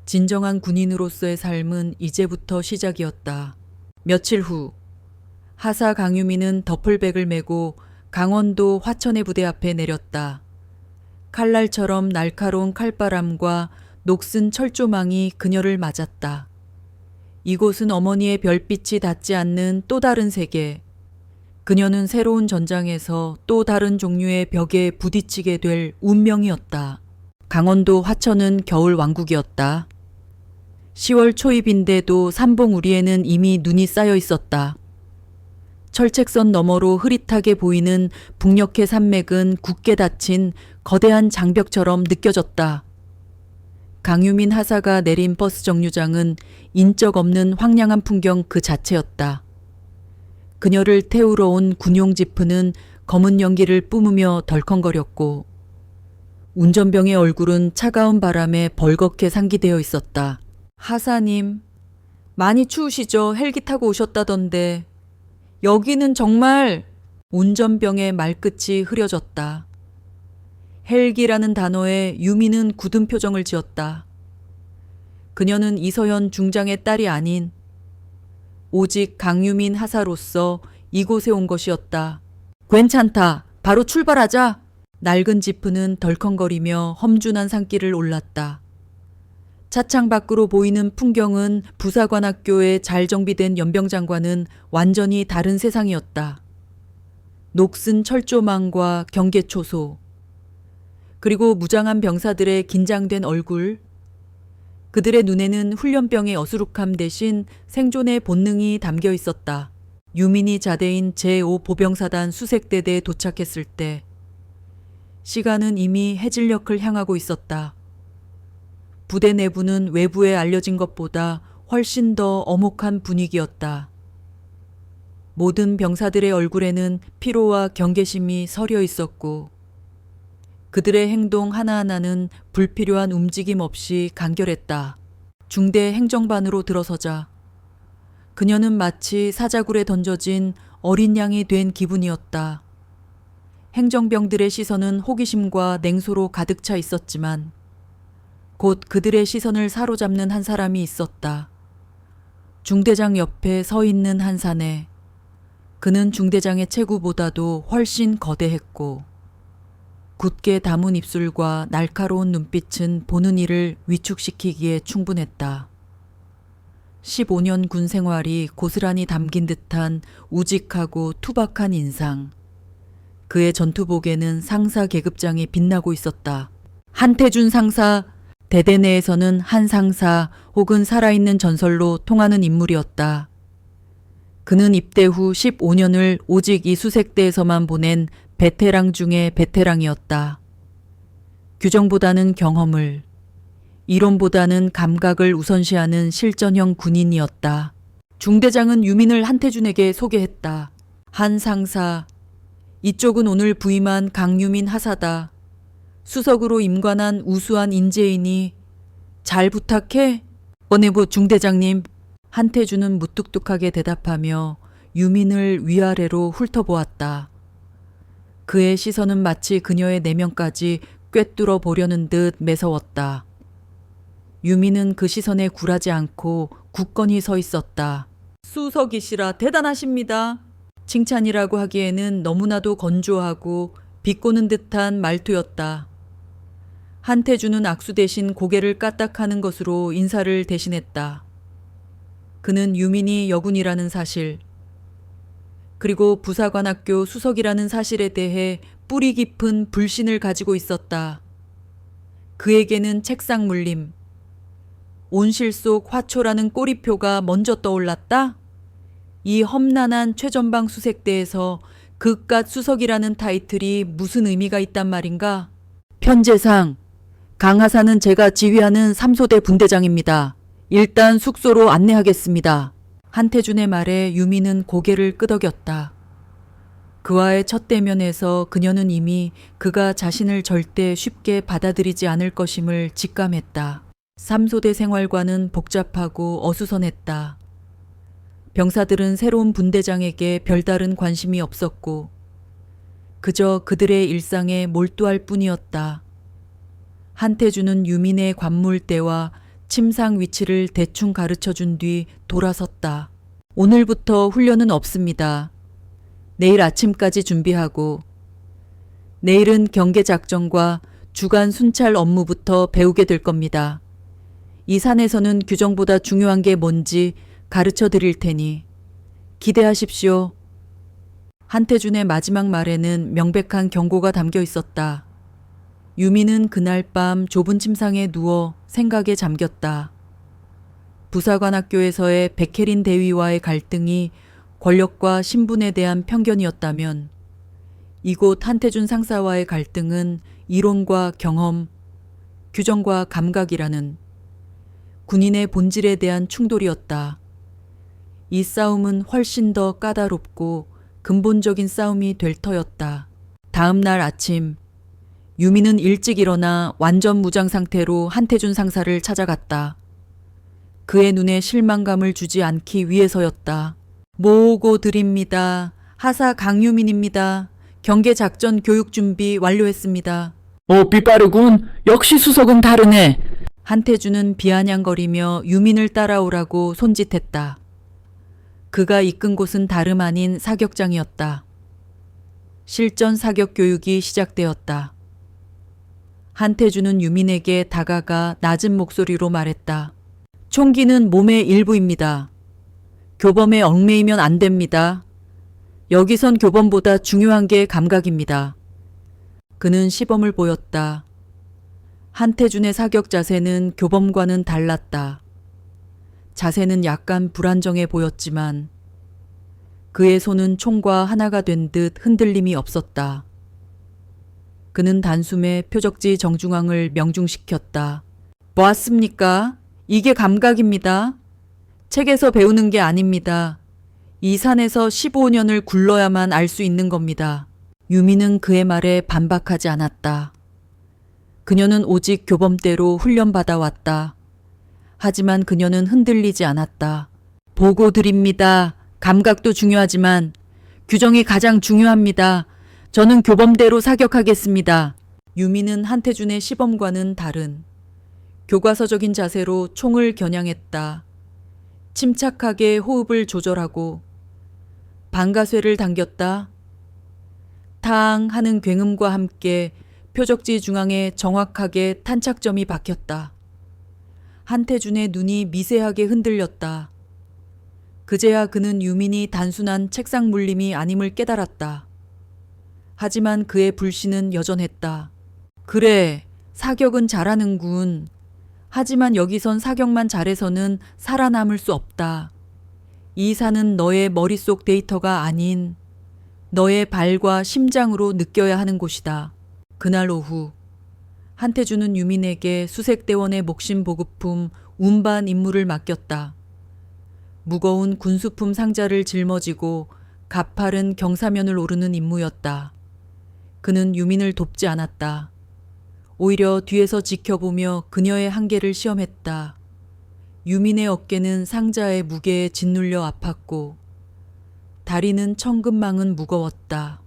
진정한 군인으로서의 삶은 이제부터 시작이었다. 며칠 후 하사 강유민은 더플백을 메고 강원도 화천의 부대 앞에 내렸다. 칼날처럼 날카로운 칼바람과 녹슨 철조망이 그녀를 맞았다. 이곳은 어머니의 별빛이 닿지 않는 또 다른 세계. 그녀는 새로운 전장에서 또 다른 종류의 벽에 부딪히게 될 운명이었다. 강원도 화천은 겨울 왕국이었다. 10월 초입인데도 삼봉우리에는 이미 눈이 쌓여 있었다. 철책선 너머로 흐릿하게 보이는 북녘의 산맥은 굳게 닫힌 거대한 장벽처럼 느껴졌다. 강유민 하사가 내린 버스 정류장은 인적 없는 황량한 풍경 그 자체였다. 그녀를 태우러 온 군용 지프는 검은 연기를 뿜으며 덜컹거렸고 운전병의 얼굴은 차가운 바람에 벌겋게 상기되어 있었다. 하사님, 많이 추우시죠? 헬기 타고 오셨다던데. 여기는 정말... 운전병의 말끝이 흐려졌다. 헬기라는 단어에 유미는 굳은 표정을 지었다. 그녀는 이서현 중장의 딸이 아닌 오직 강유민 하사로서 이곳에 온 것이었다. 괜찮다. 바로 출발하자. 낡은 지프는 덜컹거리며 험준한 산길을 올랐다. 차창 밖으로 보이는 풍경은 부사관학교의 잘 정비된 연병장과는 완전히 다른 세상이었다. 녹슨 철조망과 경계초소, 그리고 무장한 병사들의 긴장된 얼굴, 그들의 눈에는 훈련병의 어수룩함 대신 생존의 본능이 담겨 있었다. 유민이 자대인 제5보병사단 수색대대에 도착했을 때 시간은 이미 해질녘을 향하고 있었다. 부대 내부는 외부에 알려진 것보다 훨씬 더 엄혹한 분위기였다. 모든 병사들의 얼굴에는 피로와 경계심이 서려 있었고 그들의 행동 하나하나는 불필요한 움직임 없이 간결했다. 중대 행정반으로 들어서자 그녀는 마치 사자굴에 던져진 어린 양이 된 기분이었다. 행정병들의 시선은 호기심과 냉소로 가득 차 있었지만 곧 그들의 시선을 사로잡는 한 사람이 있었다. 중대장 옆에 서 있는 한 사내. 그는 중대장의 체구보다도 훨씬 거대했고 굳게 담은 입술과 날카로운 눈빛은 보는 이를 위축시키기에 충분했다. 15년 군 생활이 고스란히 담긴 듯한 우직하고 투박한 인상. 그의 전투복에는 상사 계급장이 빛나고 있었다. 한태준 상사, 대대 내에서는 한 상사 혹은 살아있는 전설로 통하는 인물이었다. 그는 입대 후 15년을 오직 이 수색대에서만 보낸 베테랑 중의 베테랑이었다. 규정보다는 경험을, 이론보다는 감각을 우선시하는 실전형 군인이었다. 중대장은 유민을 한태준에게 소개했다. 한 상사, 이쪽은 오늘 부임한 강유민 하사다. 수석으로 임관한 우수한 인재이니 잘 부탁해. 원내부 중대장님. 한태준은 무뚝뚝하게 대답하며 유민을 위아래로 훑어보았다. 그의 시선은 마치 그녀의 내면까지 꿰뚫어 보려는 듯 매서웠다. 유민은 그 시선에 굴하지 않고 굳건히 서 있었다. 수석이시라 대단하십니다. 칭찬이라고 하기에는 너무나도 건조하고 비꼬는 듯한 말투였다. 한태준은 악수 대신 고개를 까딱하는 것으로 인사를 대신했다. 그는 유민이 여군이라는 사실, 그리고 부사관학교 수석이라는 사실에 대해 뿌리 깊은 불신을 가지고 있었다. 그에게는 책상 물림, 온실 속 화초라는 꼬리표가 먼저 떠올랐다. 이 험난한 최전방 수색대에서 그깟 수석이라는 타이틀이 무슨 의미가 있단 말인가? 편제상, 강하사는 제가 지휘하는 3소대 분대장입니다. 일단 숙소로 안내하겠습니다. 한태준의 말에 유미는 고개를 끄덕였다. 그와의 첫 대면에서 그녀는 이미 그가 자신을 절대 쉽게 받아들이지 않을 것임을 직감했다. 3소대 생활과는 복잡하고 어수선했다. 병사들은 새로운 분대장에게 별다른 관심이 없었고 그저 그들의 일상에 몰두할 뿐이었다. 한태준은 유민의 관물대와 침상 위치를 대충 가르쳐준 뒤 돌아섰다. 오늘부터 훈련은 없습니다. 내일 아침까지 준비하고 내일은 경계작전과 주간 순찰 업무부터 배우게 될 겁니다. 이 산에서는 규정보다 중요한 게 뭔지 가르쳐 드릴 테니 기대하십시오. 한태준의 마지막 말에는 명백한 경고가 담겨 있었다. 유미는 그날 밤 좁은 침상에 누워 생각에 잠겼다. 부사관학교에서의 백혜린 대위와의 갈등이 권력과 신분에 대한 편견이었다면 이곳 한태준 상사와의 갈등은 이론과 경험, 규정과 감각이라는 군인의 본질에 대한 충돌이었다. 이 싸움은 훨씬 더 까다롭고 근본적인 싸움이 될 터였다. 다음 날 아침 유미는 일찍 일어나 완전 무장 상태로 한태준 상사를 찾아갔다. 그의 눈에 실망감을 주지 않기 위해서였다. 모으고 드립니다. 하사 강유민입니다. 경계작전 교육 준비 완료했습니다. 삐빠르군. 역시 수석은 다르네. 한태준은 비아냥거리며 유민을 따라오라고 손짓했다. 그가 이끈 곳은 다름 아닌 사격장이었다. 실전 사격 교육이 시작되었다. 한태준은 유민에게 다가가 낮은 목소리로 말했다. 총기는 몸의 일부입니다. 교범에 얽매이면 안 됩니다. 여기선 교범보다 중요한 게 감각입니다. 그는 시범을 보였다. 한태준의 사격 자세는 교범과는 달랐다. 자세는 약간 불안정해 보였지만 그의 손은 총과 하나가 된 듯 흔들림이 없었다. 그는 단숨에 표적지 정중앙을 명중시켰다. 보았습니까? 이게 감각입니다. 책에서 배우는 게 아닙니다. 이 산에서 15년을 굴러야만 알 수 있는 겁니다. 유미는 그의 말에 반박하지 않았다. 그녀는 오직 교범대로 훈련받아 왔다. 하지만 그녀는 흔들리지 않았다. 보고 드립니다. 감각도 중요하지만 규정이 가장 중요합니다. 저는 교범대로 사격하겠습니다. 유미는 한태준의 시범과는 다른 교과서적인 자세로 총을 겨냥했다. 침착하게 호흡을 조절하고 방가쇠를 당겼다. 탕 하는 굉음과 함께 표적지 중앙에 정확하게 탄착점이 박혔다. 한태준의 눈이 미세하게 흔들렸다. 그제야 그는 유민이 단순한 책상 물림이 아님을 깨달았다. 하지만 그의 불신은 여전했다. 그래, 사격은 잘하는군. 하지만 여기선 사격만 잘해서는 살아남을 수 없다. 이 산은 너의 머릿속 데이터가 아닌 너의 발과 심장으로 느껴야 하는 곳이다. 그날 오후 한태준은 유민에게 수색대원의 목심 보급품 운반 임무를 맡겼다. 무거운 군수품 상자를 짊어지고 가파른 경사면을 오르는 임무였다. 그는 유민을 돕지 않았다. 오히려 뒤에서 지켜보며 그녀의 한계를 시험했다. 유민의 어깨는 상자의 무게에 짓눌려 아팠고 다리는 천근망은 무거웠다.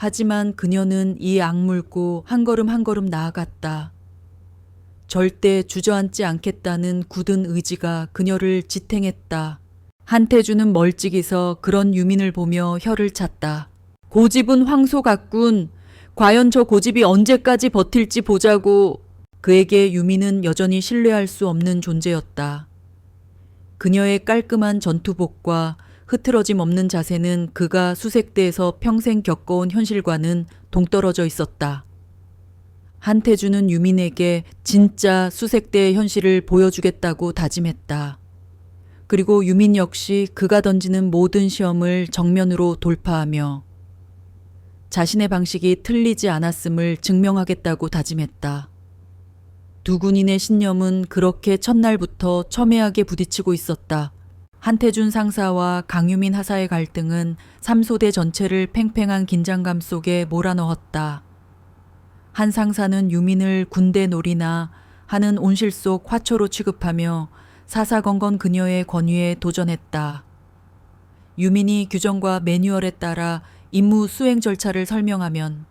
하지만 그녀는 이 악물고 한 걸음 한 걸음 나아갔다. 절대 주저앉지 않겠다는 굳은 의지가 그녀를 지탱했다. 한태준은 멀찍이서 그런 유민을 보며 혀를 찼다. 고집은 황소 같군. 과연 저 고집이 언제까지 버틸지 보자고. 그에게 유민은 여전히 신뢰할 수 없는 존재였다. 그녀의 깔끔한 전투복과 흐트러짐 없는 자세는 그가 수색대에서 평생 겪어온 현실과는 동떨어져 있었다. 한태준은 유민에게 진짜 수색대의 현실을 보여주겠다고 다짐했다. 그리고 유민 역시 그가 던지는 모든 시험을 정면으로 돌파하며 자신의 방식이 틀리지 않았음을 증명하겠다고 다짐했다. 두 군인의 신념은 그렇게 첫날부터 첨예하게 부딪히고 있었다. 한태준 상사와 강유민 하사의 갈등은 3소대 전체를 팽팽한 긴장감 속에 몰아넣었다. 한 상사는 유민을 군대 놀이나 하는 온실 속 화초로 취급하며 사사건건 그녀의 권위에 도전했다. 유민이 규정과 매뉴얼에 따라 임무 수행 절차를 설명하면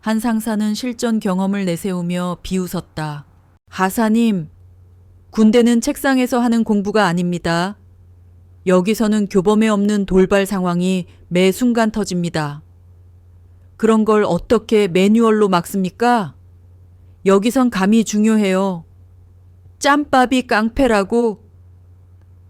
한 상사는 실전 경험을 내세우며 비웃었다. 하사님, 군대는 책상에서 하는 공부가 아닙니다. 여기서는 교범에 없는 돌발 상황이 매 순간 터집니다. 그런 걸 어떻게 매뉴얼로 막습니까? 여기선 감이 중요해요. 짬밥이 깡패라고.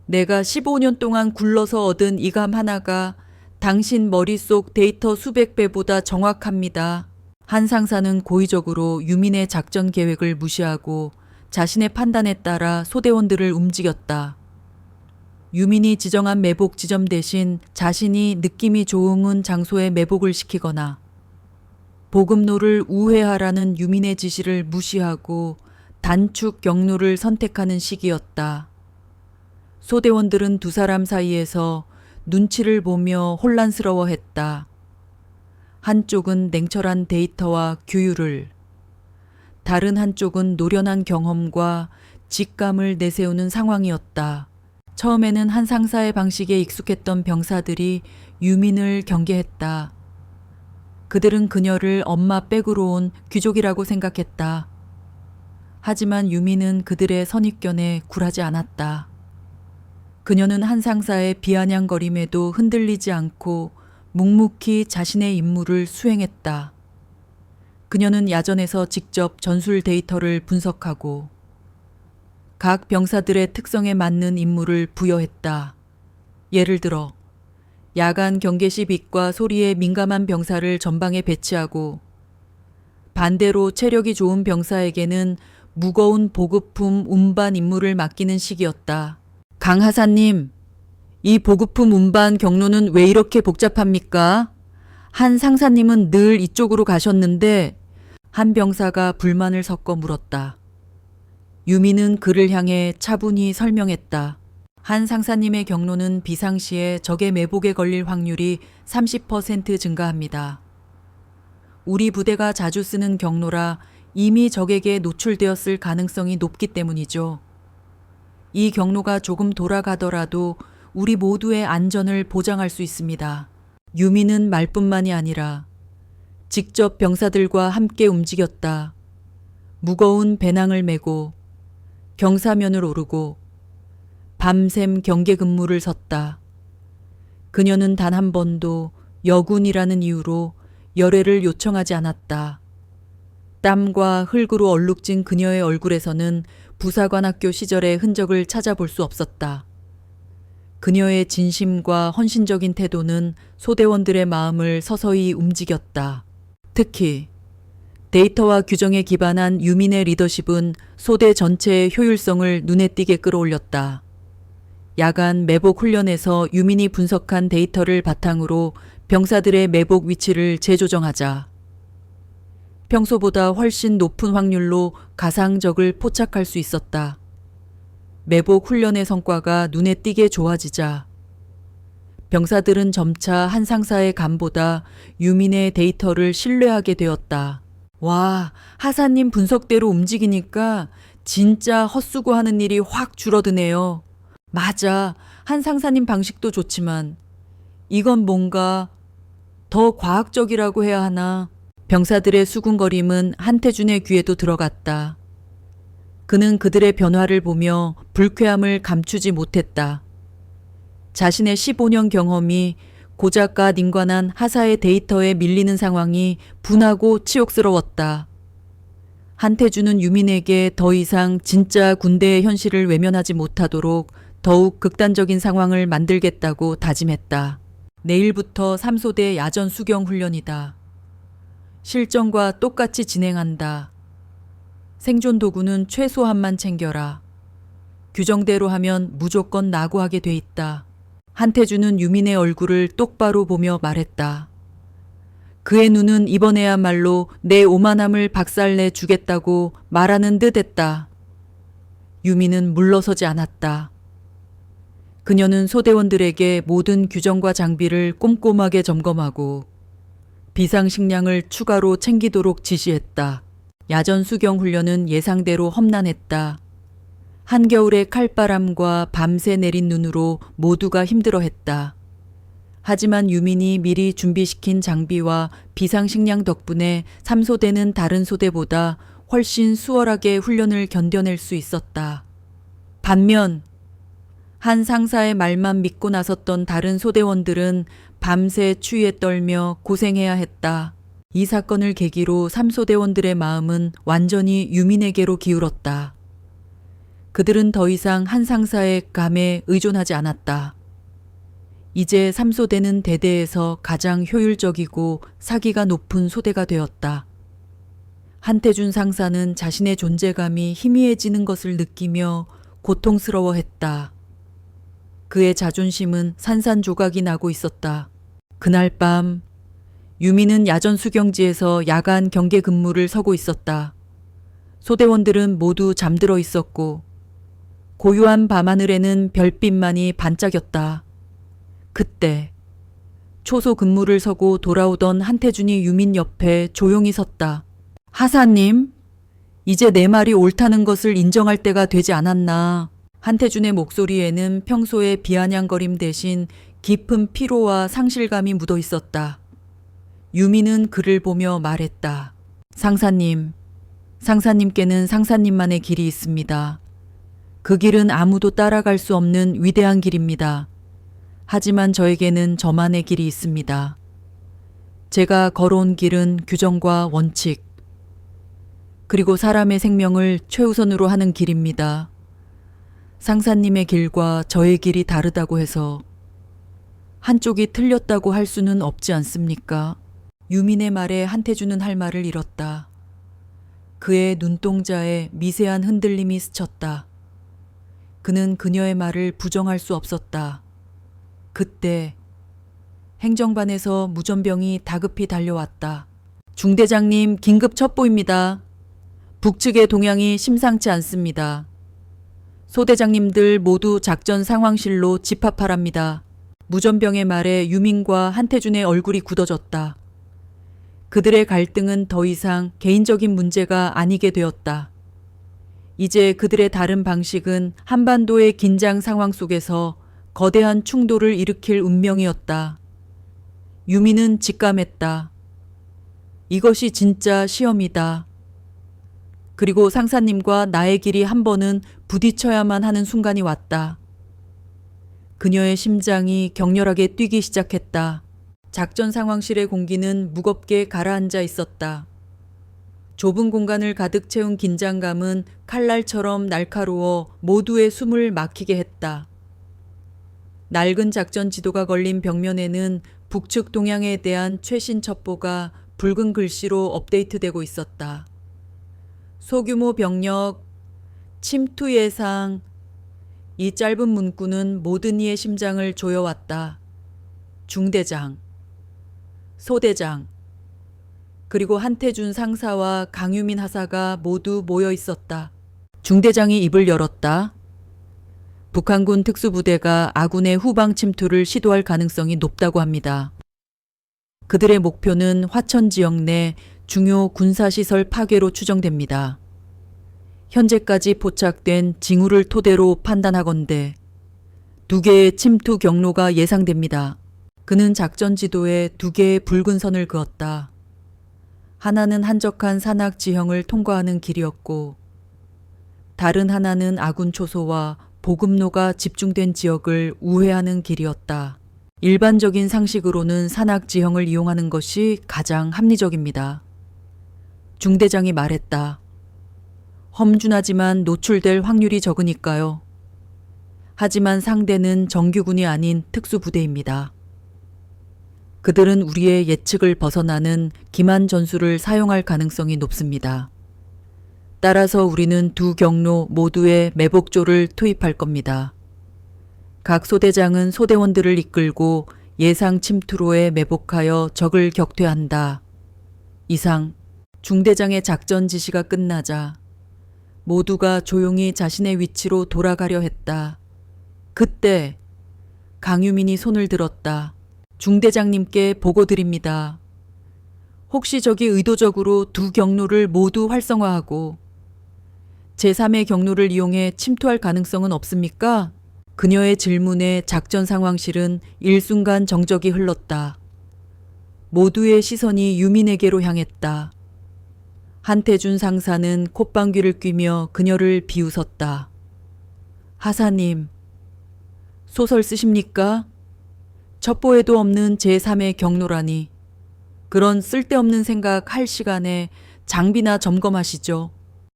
내가 15년 동안 굴러서 얻은 이 감 하나가 당신 머릿속 데이터 수백 배보다 정확합니다. 한 상사는 고의적으로 유민의 작전 계획을 무시하고 자신의 판단에 따라 소대원들을 움직였다. 유민이 지정한 매복 지점 대신 자신이 느낌이 좋은 장소에 매복을 시키거나 보급로를 우회하라는 유민의 지시를 무시하고 단축 경로를 선택하는 시기였다. 소대원들은 두 사람 사이에서 눈치를 보며 혼란스러워했다. 한쪽은 냉철한 데이터와 규율을, 다른 한쪽은 노련한 경험과 직감을 내세우는 상황이었다. 처음에는 한 상사의 방식에 익숙했던 병사들이 유민을 경계했다. 그들은 그녀를 엄마 백으로 온 귀족이라고 생각했다. 하지만 유민은 그들의 선입견에 굴하지 않았다. 그녀는 한 상사의 비아냥거림에도 흔들리지 않고 묵묵히 자신의 임무를 수행했다. 그녀는 야전에서 직접 전술 데이터를 분석하고 각 병사들의 특성에 맞는 임무를 부여했다. 예를 들어 야간 경계시 빛과 소리에 민감한 병사를 전방에 배치하고 반대로 체력이 좋은 병사에게는 무거운 보급품 운반 임무를 맡기는 시기였다. 강 하사님, 이 보급품 운반 경로는 왜 이렇게 복잡합니까? 한 상사님은 늘 이쪽으로 가셨는데 한 병사가 불만을 섞어 물었다. 유미는 그를 향해 차분히 설명했다. 한 상사님의 경로는 비상시에 적의 매복에 걸릴 확률이 30% 증가합니다. 우리 부대가 자주 쓰는 경로라 이미 적에게 노출되었을 가능성이 높기 때문이죠. 이 경로가 조금 돌아가더라도 우리 모두의 안전을 보장할 수 있습니다. 유미는 말뿐만이 아니라 직접 병사들과 함께 움직였다. 무거운 배낭을 메고 경사면을 오르고 밤샘 경계 근무를 섰다. 그녀는 단 한 번도 여군이라는 이유로 열애를 요청하지 않았다. 땀과 흙으로 얼룩진 그녀의 얼굴에서는 부사관학교 시절의 흔적을 찾아볼 수 없었다. 그녀의 진심과 헌신적인 태도는 소대원들의 마음을 서서히 움직였다. 특히 데이터와 규정에 기반한 유민의 리더십은 소대 전체의 효율성을 눈에 띄게 끌어올렸다. 야간 매복 훈련에서 유민이 분석한 데이터를 바탕으로 병사들의 매복 위치를 재조정하자 평소보다 훨씬 높은 확률로 가상적을 포착할 수 있었다. 매복 훈련의 성과가 눈에 띄게 좋아지자 병사들은 점차 한 상사의 감보다 유민의 데이터를 신뢰하게 되었다. 와, 하사님 분석대로 움직이니까 진짜 헛수고하는 일이 확 줄어드네요. 맞아, 한 상사님 방식도 좋지만 이건 뭔가 더 과학적이라고 해야 하나. 병사들의 수군거림은 한태준의 귀에도 들어갔다. 그는 그들의 변화를 보며 불쾌함을 감추지 못했다. 자신의 15년 경험이 고작과 인관한 하사의 데이터에 밀리는 상황이 분하고 치욕스러웠다. 한태준은 유민에게 더 이상 진짜 군대의 현실을 외면하지 못하도록 더욱 극단적인 상황을 만들겠다고 다짐했다. 내일부터 3소대 야전 수경 훈련이다. 실전과 똑같이 진행한다. 생존 도구는 최소한만 챙겨라. 규정대로 하면 무조건 낙오하게 돼 있다. 한태준은 유민의 얼굴을 똑바로 보며 말했다. 그의 눈은 이번에야말로 내 오만함을 박살내 주겠다고 말하는 듯 했다. 유민은 물러서지 않았다. 그녀는 소대원들에게 모든 규정과 장비를 꼼꼼하게 점검하고 비상식량을 추가로 챙기도록 지시했다. 야전 수경 훈련은 예상대로 험난했다. 한겨울의 칼바람과 밤새 내린 눈으로 모두가 힘들어했다. 하지만 유민이 미리 준비시킨 장비와 비상식량 덕분에 3소대는 다른 소대보다 훨씬 수월하게 훈련을 견뎌낼 수 있었다. 반면 한 상사의 말만 믿고 나섰던 다른 소대원들은 밤새 추위에 떨며 고생해야 했다. 이 사건을 계기로 3소대원들의 마음은 완전히 유민에게로 기울었다. 그들은 더 이상 한 상사의 감에 의존하지 않았다. 이제 3소대는 대대에서 가장 효율적이고 사기가 높은 소대가 되었다. 한태준 상사는 자신의 존재감이 희미해지는 것을 느끼며 고통스러워했다. 그의 자존심은 산산조각이 나고 있었다. 그날 밤 유미는 야전 수경지에서 야간 경계 근무를 서고 있었다. 소대원들은 모두 잠들어 있었고 고요한 밤하늘에는 별빛만이 반짝였다. 그때 초소 근무를 서고 돌아오던 한태준이 유민 옆에 조용히 섰다. 하사님, 이제 내 말이 옳다는 것을 인정할 때가 되지 않았나. 한태준의 목소리에는 평소의 비아냥거림 대신 깊은 피로와 상실감이 묻어 있었다. 유미는 그를 보며 말했다. 상사님, 상사님께는 상사님만의 길이 있습니다. 그 길은 아무도 따라갈 수 없는 위대한 길입니다. 하지만 저에게는 저만의 길이 있습니다. 제가 걸어온 길은 규정과 원칙, 그리고 사람의 생명을 최우선으로 하는 길입니다. 상사님의 길과 저의 길이 다르다고 해서 한쪽이 틀렸다고 할 수는 없지 않습니까? 유민의 말에 한태준은 할 말을 잃었다. 그의 눈동자에 미세한 흔들림이 스쳤다. 그는 그녀의 말을 부정할 수 없었다. 그때 행정반에서 무전병이 다급히 달려왔다. 중대장님, 긴급 첩보입니다. 북측의 동향이 심상치 않습니다. 소대장님들 모두 작전 상황실로 집합하랍니다. 무전병의 말에 유민과 한태준의 얼굴이 굳어졌다. 그들의 갈등은 더 이상 개인적인 문제가 아니게 되었다. 이제 그들의 다른 방식은 한반도의 긴장 상황 속에서 거대한 충돌을 일으킬 운명이었다. 유민은 직감했다. 이것이 진짜 시험이다. 그리고 상사님과 나의 길이 한 번은 부딪혀야만 하는 순간이 왔다. 그녀의 심장이 격렬하게 뛰기 시작했다. 작전 상황실의 공기는 무겁게 가라앉아 있었다. 좁은 공간을 가득 채운 긴장감은 칼날처럼 날카로워 모두의 숨을 막히게 했다. 낡은 작전 지도가 걸린 벽면에는 북측 동향에 대한 최신 첩보가 붉은 글씨로 업데이트되고 있었다. 소규모 병력, 침투 예상. 이 짧은 문구는 모든 이의 심장을 조여왔다. 중대장, 소대장, 그리고 한태준 상사와 강유민 하사가 모두 모여 있었다. 중대장이 입을 열었다. 북한군 특수부대가 아군의 후방 침투를 시도할 가능성이 높다고 합니다. 그들의 목표는 화천 지역 내 중요 군사시설 파괴로 추정됩니다. 현재까지 포착된 징후를 토대로 판단하건대 2개의 침투 경로가 예상됩니다. 그는 작전 지도에 2개의 붉은 선을 그었다. 하나는 한적한 산악 지형을 통과하는 길이었고 다른 하나는 아군 초소와 보급로가 집중된 지역을 우회하는 길이었다. 일반적인 상식으로는 산악 지형을 이용하는 것이 가장 합리적입니다. 중대장이 말했다. 험준하지만 노출될 확률이 적으니까요. 하지만 상대는 정규군이 아닌 특수부대입니다. 그들은 우리의 예측을 벗어나는 기만 전술을 사용할 가능성이 높습니다. 따라서 우리는 2 경로 모두에 매복조를 투입할 겁니다. 각 소대장은 소대원들을 이끌고 예상 침투로에 매복하여 적을 격퇴한다. 이상. 중대장의 작전 지시가 끝나자 모두가 조용히 자신의 위치로 돌아가려 했다. 그때 강유민이 손을 들었다. 중대장님께 보고 드립니다. 혹시 적이 의도적으로 2 경로를 모두 활성화하고 제3의 경로를 이용해 침투할 가능성은 없습니까? 그녀의 질문에 작전 상황실은 일순간 정적이 흘렀다. 모두의 시선이 유민에게로 향했다. 한태준 상사는 콧방귀를 뀌며 그녀를 비웃었다. 하사님, 소설 쓰십니까? 첩보에도 없는 제3의 경로라니. 그런 쓸데없는 생각 할 시간에 장비나 점검하시죠.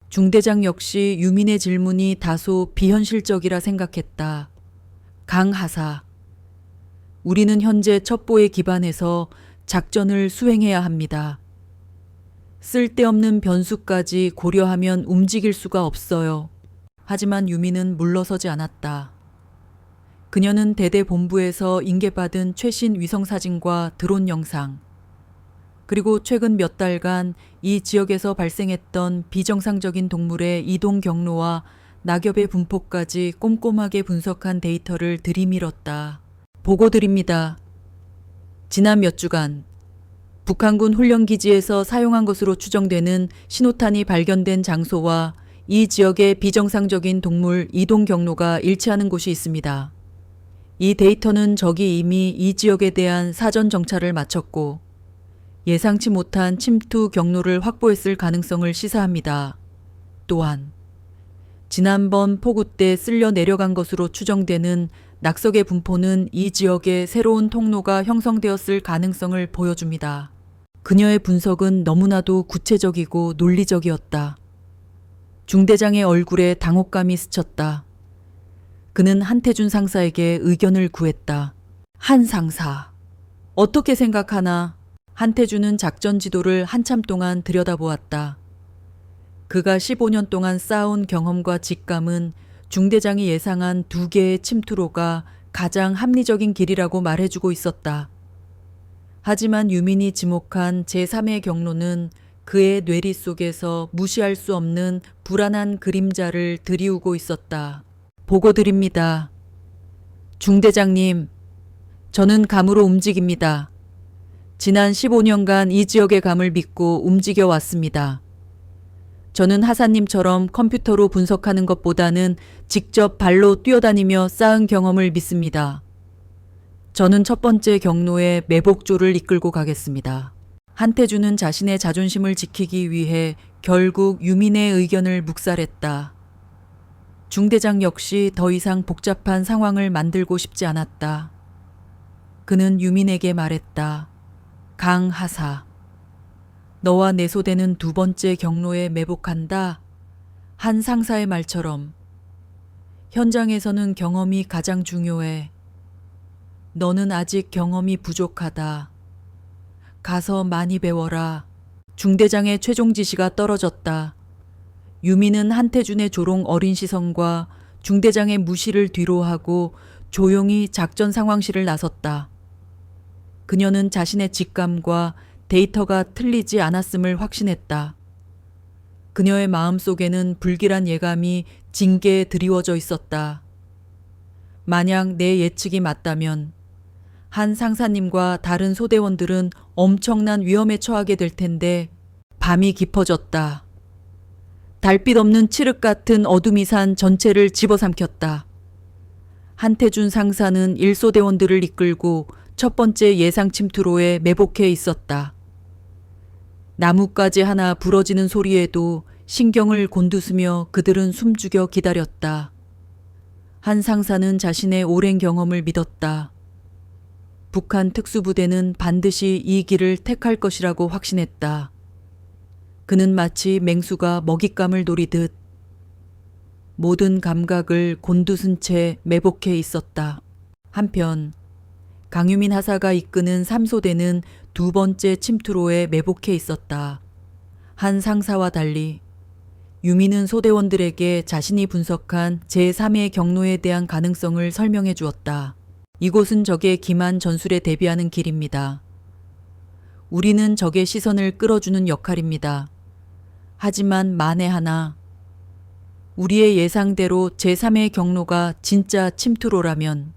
중대장 역시 유민의 질문이 다소 비현실적이라 생각했다. 강 하사, 우리는 현재 첩보에 기반해서 작전을 수행해야 합니다. 쓸데없는 변수까지 고려하면 움직일 수가 없어요. 하지만 유민은 물러서지 않았다. 그녀는 대대 본부에서 인계받은 최신 위성사진과 드론 영상, 그리고 최근 몇 달간 이 지역에서 발생했던 비정상적인 동물의 이동 경로와 낙엽의 분포까지 꼼꼼하게 분석한 데이터를 들이밀었다. 보고 드립니다. 지난 몇 주간 북한군 훈련기지에서 사용한 것으로 추정되는 신호탄이 발견된 장소와 이 지역의 비정상적인 동물 이동 경로가 일치하는 곳이 있습니다. 이 데이터는 적이 이미 이 지역에 대한 사전 정찰을 마쳤고 예상치 못한 침투 경로를 확보했을 가능성을 시사합니다. 또한 지난번 폭우 때 쓸려 내려간 것으로 추정되는 낙석의 분포는 이 지역에 새로운 통로가 형성되었을 가능성을 보여줍니다. 그녀의 분석은 너무나도 구체적이고 논리적이었다. 중대장의 얼굴에 당혹감이 스쳤다. 그는 한태준 상사에게 의견을 구했다. 한 상사, 어떻게 생각하나? 한태준은 작전 지도를 한참 동안 들여다보았다. 그가 15년 동안 쌓아온 경험과 직감은 중대장이 예상한 2개의 침투로가 가장 합리적인 길이라고 말해주고 있었다. 하지만 유민이 지목한 제3의 경로는 그의 뇌리 속에서 무시할 수 없는 불안한 그림자를 드리우고 있었다. 보고 드립니다. 중대장님, 저는 감으로 움직입니다. 지난 15년간 이 지역의 감을 믿고 움직여 왔습니다. 저는 하사님처럼 컴퓨터로 분석하는 것보다는 직접 발로 뛰어다니며 쌓은 경험을 믿습니다. 저는 첫 번째 경로에 매복조를 이끌고 가겠습니다. 한태준은 자신의 자존심을 지키기 위해 결국 유민의 의견을 묵살했다. 중대장 역시 더 이상 복잡한 상황을 만들고 싶지 않았다. 그는 유민에게 말했다. 강 하사, 너와 내 소대는 2번째 경로에 매복한다. 한 상사의 말처럼 현장에서는 경험이 가장 중요해. 너는 아직 경험이 부족하다. 가서 많이 배워라. 중대장의 최종 지시가 떨어졌다. 유민은 한태준의 조롱 어린 시선과 중대장의 무시를 뒤로하고 조용히 작전 상황실을 나섰다. 그녀는 자신의 직감과 데이터가 틀리지 않았음을 확신했다. 그녀의 마음속에는 불길한 예감이 징계에 드리워져 있었다. 만약 내 예측이 맞다면 한 상사님과 다른 소대원들은 엄청난 위험에 처하게 될 텐데 밤이 깊어졌다. 달빛 없는 칠흑 같은 어둠이 산 전체를 집어삼켰다. 한태준 상사는 1소대원들을 이끌고 첫 번째 예상 침투로에 매복해 있었다. 나뭇가지 하나 부러지는 소리에도 신경을 곤두서며 그들은 숨죽여 기다렸다. 한 상사는 자신의 오랜 경험을 믿었다. 북한 특수부대는 반드시 이 길을 택할 것이라고 확신했다. 그는 마치 맹수가 먹잇감을 노리듯 모든 감각을 곤두선 채 매복해 있었다. 한편 강유민 하사가 이끄는 3소대는 2번째 침투로에 매복해 있었다. 한 상사와 달리 유민은 소대원들에게 자신이 분석한 제3의 경로에 대한 가능성을 설명해 주었다. 이곳은 적의 기만 전술에 대비하는 길입니다. 우리는 적의 시선을 끌어주는 역할입니다. 하지만 만에 하나 우리의 예상대로 제3의 경로가 진짜 침투로라면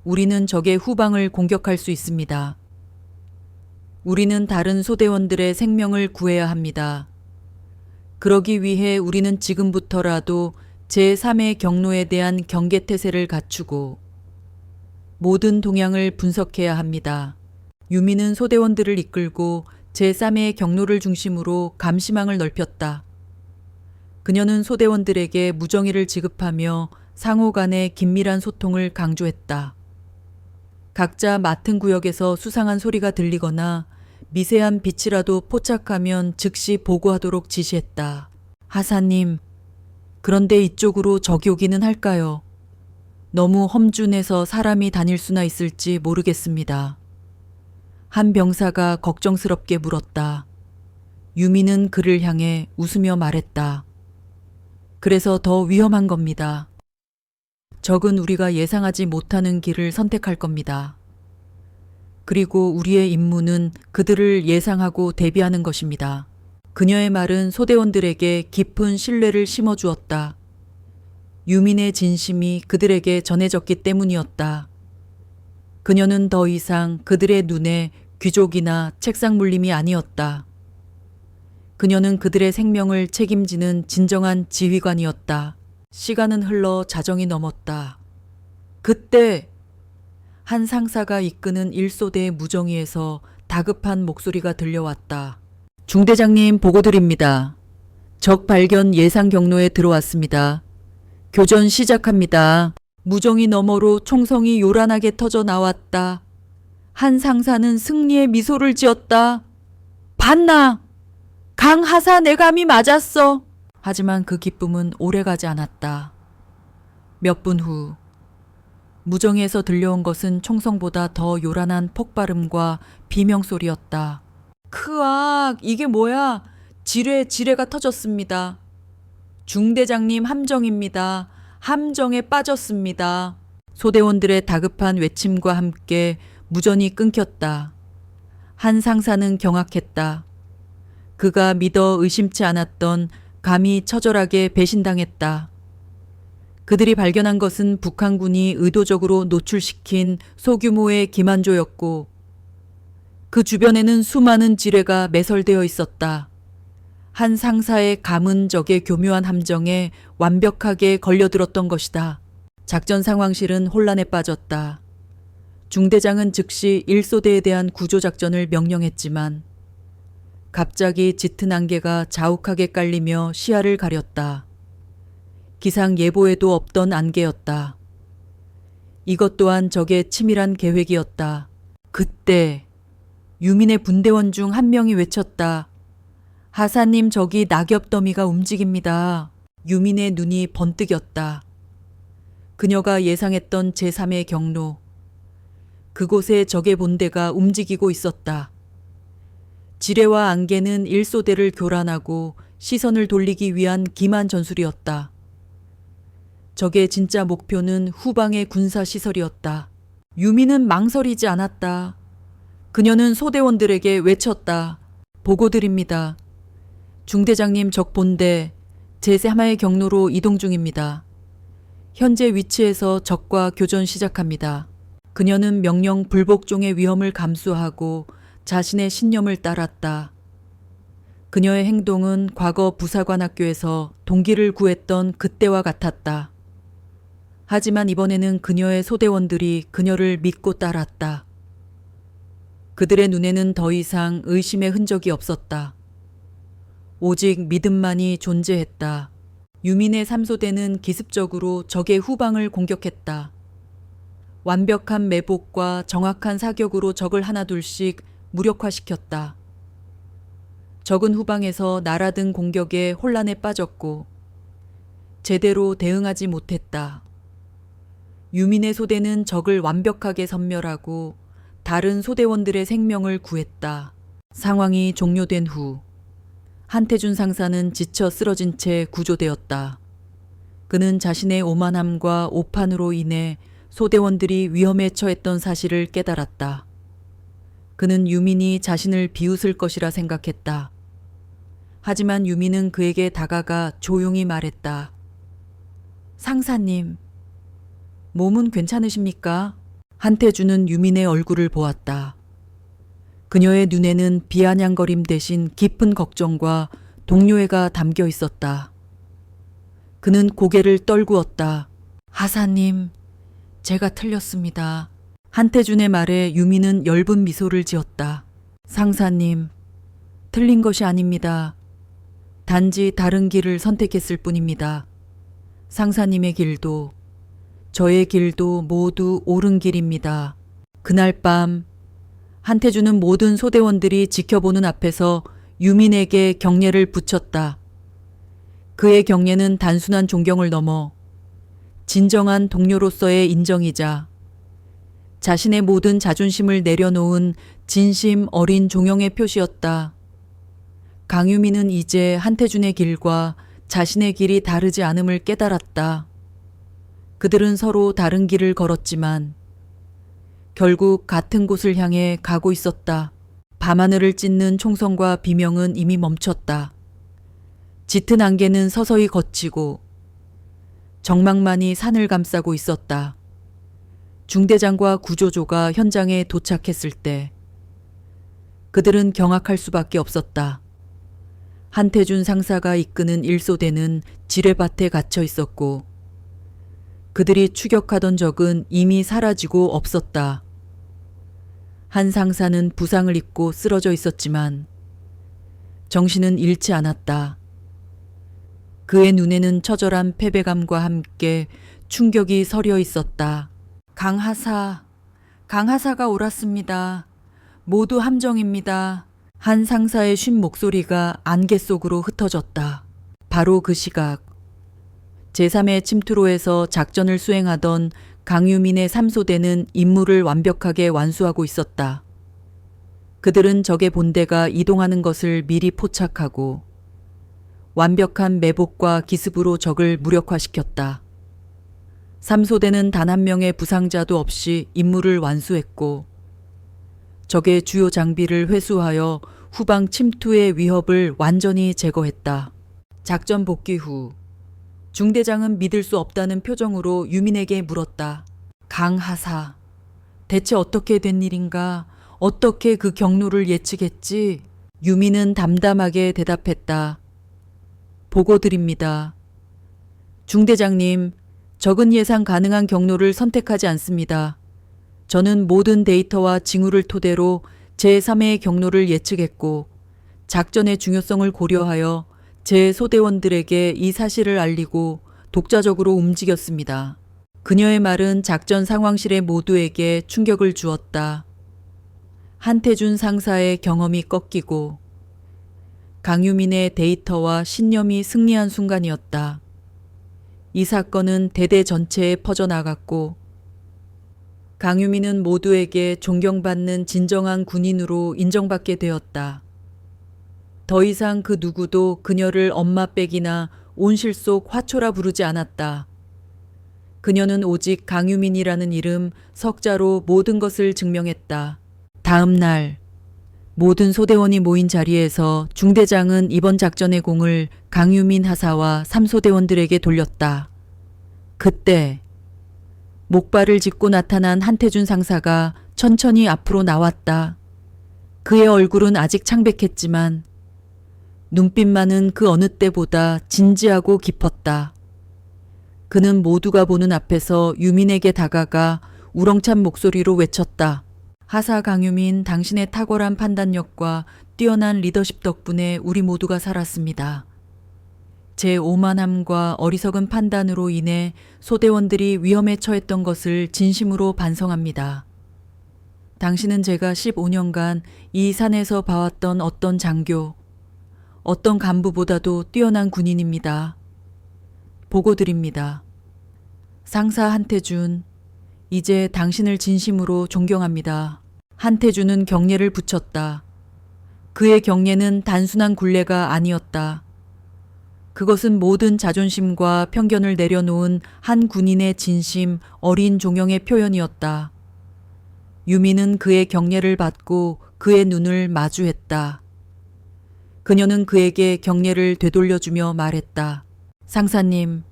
우리는 적의 후방을 공격할 수 있습니다. 우리는 다른 소대원들의 생명을 구해야 합니다. 그러기 위해 우리는 지금부터라도 제3의 경로에 대한 경계태세를 갖추고 모든 동향을 분석해야 합니다. 유미는 소대원들을 이끌고 제3의 경로를 중심으로 감시망을 넓혔다. 그녀는 소대원들에게 무정의를 지급하며 상호 간의 긴밀한 소통을 강조했다. 각자 맡은 구역에서 수상한 소리가 들리거나 미세한 빛이라도 포착하면 즉시 보고하도록 지시했다. 하사님, 그런데 이쪽으로 적이 오기는 할까요? 너무 험준해서 사람이 다닐 수나 있을지 모르겠습니다. 한 병사가 걱정스럽게 물었다. 유미는 그를 향해 웃으며 말했다. 그래서 더 위험한 겁니다. 적은 우리가 예상하지 못하는 길을 선택할 겁니다. 그리고 우리의 임무는 그들을 예상하고 대비하는 것입니다. 그녀의 말은 소대원들에게 깊은 신뢰를 심어주었다. 유민의 진심이 그들에게 전해졌기 때문이었다. 그녀는 더 이상 그들의 눈에 귀족이나 책상 물림이 아니었다. 그녀는 그들의 생명을 책임지는 진정한 지휘관이었다. 시간은 흘러 자정이 넘었다. 그때 한 상사가 이끄는 1소대의 무정위에서 다급한 목소리가 들려왔다. 중대장님 보고드립니다. 적 발견 예상 경로에 들어왔습니다. 교전 시작합니다. 무정위 너머로 총성이 요란하게 터져 나왔다. 한 상사는 승리의 미소를 지었다. 봤나? 강하사 내 감이 맞았어. 하지만 그 기쁨은 오래가지 않았다. 몇 분 후 무정위에서 들려온 것은 총성보다 더 요란한 폭발음과 비명소리였다. 크악, 이게 뭐야? 지뢰가 터졌습니다. 중대장님 함정입니다. 함정에 빠졌습니다. 소대원들의 다급한 외침과 함께 무전이 끊겼다. 한 상사는 경악했다. 그가 믿어 의심치 않았던 감이 처절하게 배신당했다. 그들이 발견한 것은 북한군이 의도적으로 노출시킨 소규모의 기만조였고 그 주변에는 수많은 지뢰가 매설되어 있었다. 한 상사의 감은 적의 교묘한 함정에 완벽하게 걸려들었던 것이다. 작전 상황실은 혼란에 빠졌다. 중대장은 즉시 1소대에 대한 구조작전을 명령했지만 갑자기 짙은 안개가 자욱하게 깔리며 시야를 가렸다. 기상 예보에도 없던 안개였다. 이것 또한 적의 치밀한 계획이었다. 그때 유민의 분대원 중 한 명이 외쳤다. 하사님, 저기 낙엽 더미가 움직입니다. 유민의 눈이 번뜩였다. 그녀가 예상했던 제3의 경로. 그곳에 적의 본대가 움직이고 있었다. 지뢰와 안개는 1소대를 교란하고 시선을 돌리기 위한 기만 전술이었다. 적의 진짜 목표는 후방의 군사시설이었다. 유미는 망설이지 않았다. 그녀는 소대원들에게 외쳤다. 보고드립니다. 중대장님, 적 본대 제3의 경로로 이동 중입니다. 현재 위치에서 적과 교전 시작합니다. 그녀는 명령 불복종의 위험을 감수하고 자신의 신념을 따랐다. 그녀의 행동은 과거 부사관학교에서 동기를 구했던 그때와 같았다. 하지만 이번에는 그녀의 소대원들이 그녀를 믿고 따랐다. 그들의 눈에는 더 이상 의심의 흔적이 없었다. 오직 믿음만이 존재했다. 유민의 3소대는 기습적으로 적의 후방을 공격했다. 완벽한 매복과 정확한 사격으로 적을 하나둘씩 무력화시켰다. 적은 후방에서 날아든 공격에 혼란에 빠졌고 제대로 대응하지 못했다. 유민의 소대는 적을 완벽하게 섬멸하고 다른 소대원들의 생명을 구했다. 상황이 종료된 후 한태준 상사는 지쳐 쓰러진 채 구조되었다. 그는 자신의 오만함과 오판으로 인해 소대원들이 위험에 처했던 사실을 깨달았다. 그는 유민이 자신을 비웃을 것이라 생각했다. 하지만 유민은 그에게 다가가 조용히 말했다. 상사님, 몸은 괜찮으십니까? 한태준은 유민의 얼굴을 보았다. 그녀의 눈에는 비아냥거림 대신 깊은 걱정과 동료애가 담겨 있었다. 그는 고개를 떨구었다. 하사님, 제가 틀렸습니다. 한태준의 말에 유미는 엷은 미소를 지었다. 상사님, 틀린 것이 아닙니다. 단지 다른 길을 선택했을 뿐입니다. 상사님의 길도 저의 길도 모두 옳은 길입니다. 그날 밤 한태준은 모든 소대원들이 지켜보는 앞에서 유민에게 경례를 붙였다. 그의 경례는 단순한 존경을 넘어 진정한 동료로서의 인정이자 자신의 모든 자존심을 내려놓은 진심 어린 종용의 표시였다. 강유민은 이제 한태준의 길과 자신의 길이 다르지 않음을 깨달았다. 그들은 서로 다른 길을 걸었지만 결국 같은 곳을 향해 가고 있었다. 밤하늘을 찢는 총성과 비명은 이미 멈췄다. 짙은 안개는 서서히 걷히고 정막만이 산을 감싸고 있었다. 중대장과 구조조가 현장에 도착했을 때 그들은 경악할 수밖에 없었다. 한태준 상사가 이끄는 1소대는 지뢰밭에 갇혀 있었고 그들이 추격하던 적은 이미 사라지고 없었다. 한 상사는 부상을 입고 쓰러져 있었지만 정신은 잃지 않았다. 그의 눈에는 처절한 패배감과 함께 충격이 서려 있었다. 강하사가 옳았습니다. 모두 함정입니다. 한 상사의 쉰 목소리가 안개 속으로 흩어졌다. 바로 그 시각 제3의 침투로에서 작전을 수행하던 강유민의 3소대는 임무를 완벽하게 완수하고 있었다. 그들은 적의 본대가 이동하는 것을 미리 포착하고 완벽한 매복과 기습으로 적을 무력화시켰다. 3소대는 단 한 명의 부상자도 없이 임무를 완수했고 적의 주요 장비를 회수하여 후방 침투의 위협을 완전히 제거했다. 작전 복귀 후 중대장은 믿을 수 없다는 표정으로 유민에게 물었다. 강하사, 대체 어떻게 된 일인가? 어떻게 그 경로를 예측했지? 유민은 담담하게 대답했다. 보고 드립니다. 중대장님, 적은 예상 가능한 경로를 선택하지 않습니다. 저는 모든 데이터와 징후를 토대로 제3의 경로를 예측했고 작전의 중요성을 고려하여 제 소대원들에게 이 사실을 알리고 독자적으로 움직였습니다. 그녀의 말은 작전 상황실의 모두에게 충격을 주었다. 한태준 상사의 경험이 꺾이고 강유민의 데이터와 신념이 승리한 순간이었다. 이 사건은 대대 전체에 퍼져나갔고 강유민은 모두에게 존경받는 진정한 군인으로 인정받게 되었다. 더 이상 그 누구도 그녀를 엄마 빽이나 온실 속 화초라 부르지 않았다. 그녀는 오직 강유민이라는 이름 석자로 모든 것을 증명했다. 다음 날 모든 소대원이 모인 자리에서 중대장은 이번 작전의 공을 강유민 하사와 3소대원들에게 돌렸다. 그때 목발을 짚고 나타난 한태준 상사가 천천히 앞으로 나왔다. 그의 얼굴은 아직 창백했지만 눈빛만은 그 어느 때보다 진지하고 깊었다. 그는 모두가 보는 앞에서 유민에게 다가가 우렁찬 목소리로 외쳤다. 하사 강유민, 당신의 탁월한 판단력과 뛰어난 리더십 덕분에 우리 모두가 살았습니다. 제 오만함과 어리석은 판단으로 인해 소대원들이 위험에 처했던 것을 진심으로 반성합니다. 당신은 제가 15년간 이 산에서 봐왔던 어떤 장교, 어떤 간부보다도 뛰어난 군인입니다. 보고 드립니다. 상사 한태준, 이제 당신을 진심으로 존경합니다. 한태준은 경례를 붙였다. 그의 경례는 단순한 굴례가 아니었다. 그것은 모든 자존심과 편견을 내려놓은 한 군인의 진심, 어린 종영의 표현이었다. 유미는 그의 경례를 받고 그의 눈을 마주했다. 그녀는 그에게 경례를 되돌려주며 말했다. 상사님,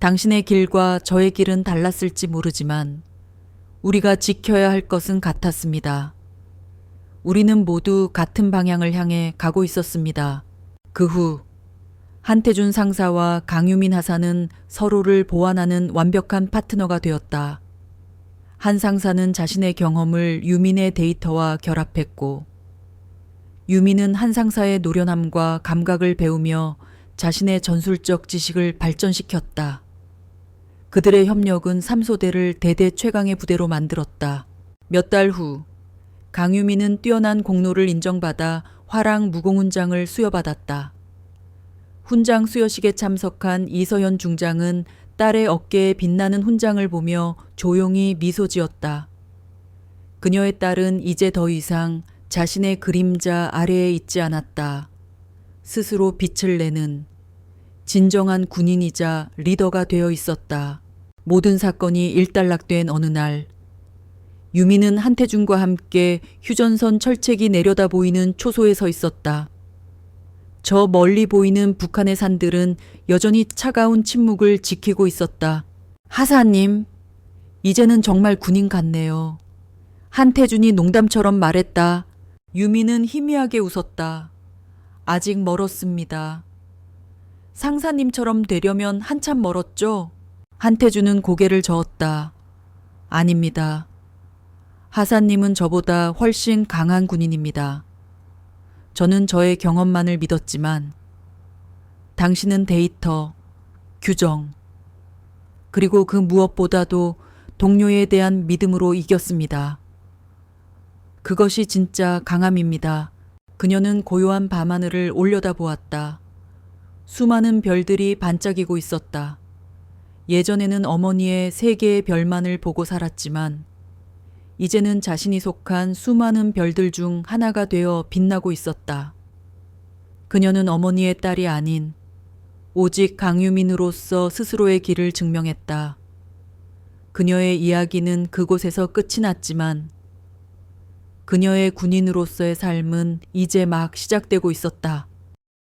당신의 길과 저의 길은 달랐을지 모르지만 우리가 지켜야 할 것은 같았습니다. 우리는 모두 같은 방향을 향해 가고 있었습니다. 그 후 한태준 상사와 강유민 하사는 서로를 보완하는 완벽한 파트너가 되었다. 한 상사는 자신의 경험을 유민의 데이터와 결합했고, 유민은 한 상사의 노련함과 감각을 배우며 자신의 전술적 지식을 발전시켰다. 그들의 협력은 삼소대를 대대 최강의 부대로 만들었다. 몇 달 후, 강유민은 뛰어난 공로를 인정받아 화랑 무공훈장을 수여받았다. 훈장 수여식에 참석한 이서연 중장은 딸의 어깨에 빛나는 훈장을 보며 조용히 미소 지었다. 그녀의 딸은 이제 더 이상 자신의 그림자 아래에 있지 않았다. 스스로 빛을 내는 진정한 군인이자 리더가 되어 있었다. 모든 사건이 일단락된 어느 날, 유미는 한태준과 함께 휴전선 철책이 내려다 보이는 초소에 서 있었다. 저 멀리 보이는 북한의 산들은 여전히 차가운 침묵을 지키고 있었다. 하사님, 이제는 정말 군인 같네요. 한태준이 농담처럼 말했다. 유미는 희미하게 웃었다. 아직 멀었습니다. 상사님처럼 되려면 한참 멀었죠? 한태준은 고개를 저었다. 아닙니다. 하사님은 저보다 훨씬 강한 군인입니다. 저는 저의 경험만을 믿었지만 당신은 데이터, 규정, 그리고 그 무엇보다도 동료에 대한 믿음으로 이겼습니다. 그것이 진짜 강함입니다. 그녀는 고요한 밤하늘을 올려다보았다. 수많은 별들이 반짝이고 있었다. 예전에는 어머니의 세 개의 별만을 보고 살았지만 이제는 자신이 속한 수많은 별들 중 하나가 되어 빛나고 있었다. 그녀는 어머니의 딸이 아닌 오직 강유민으로서 스스로의 길을 증명했다. 그녀의 이야기는 그곳에서 끝이 났지만 그녀의 군인으로서의 삶은 이제 막 시작되고 있었다.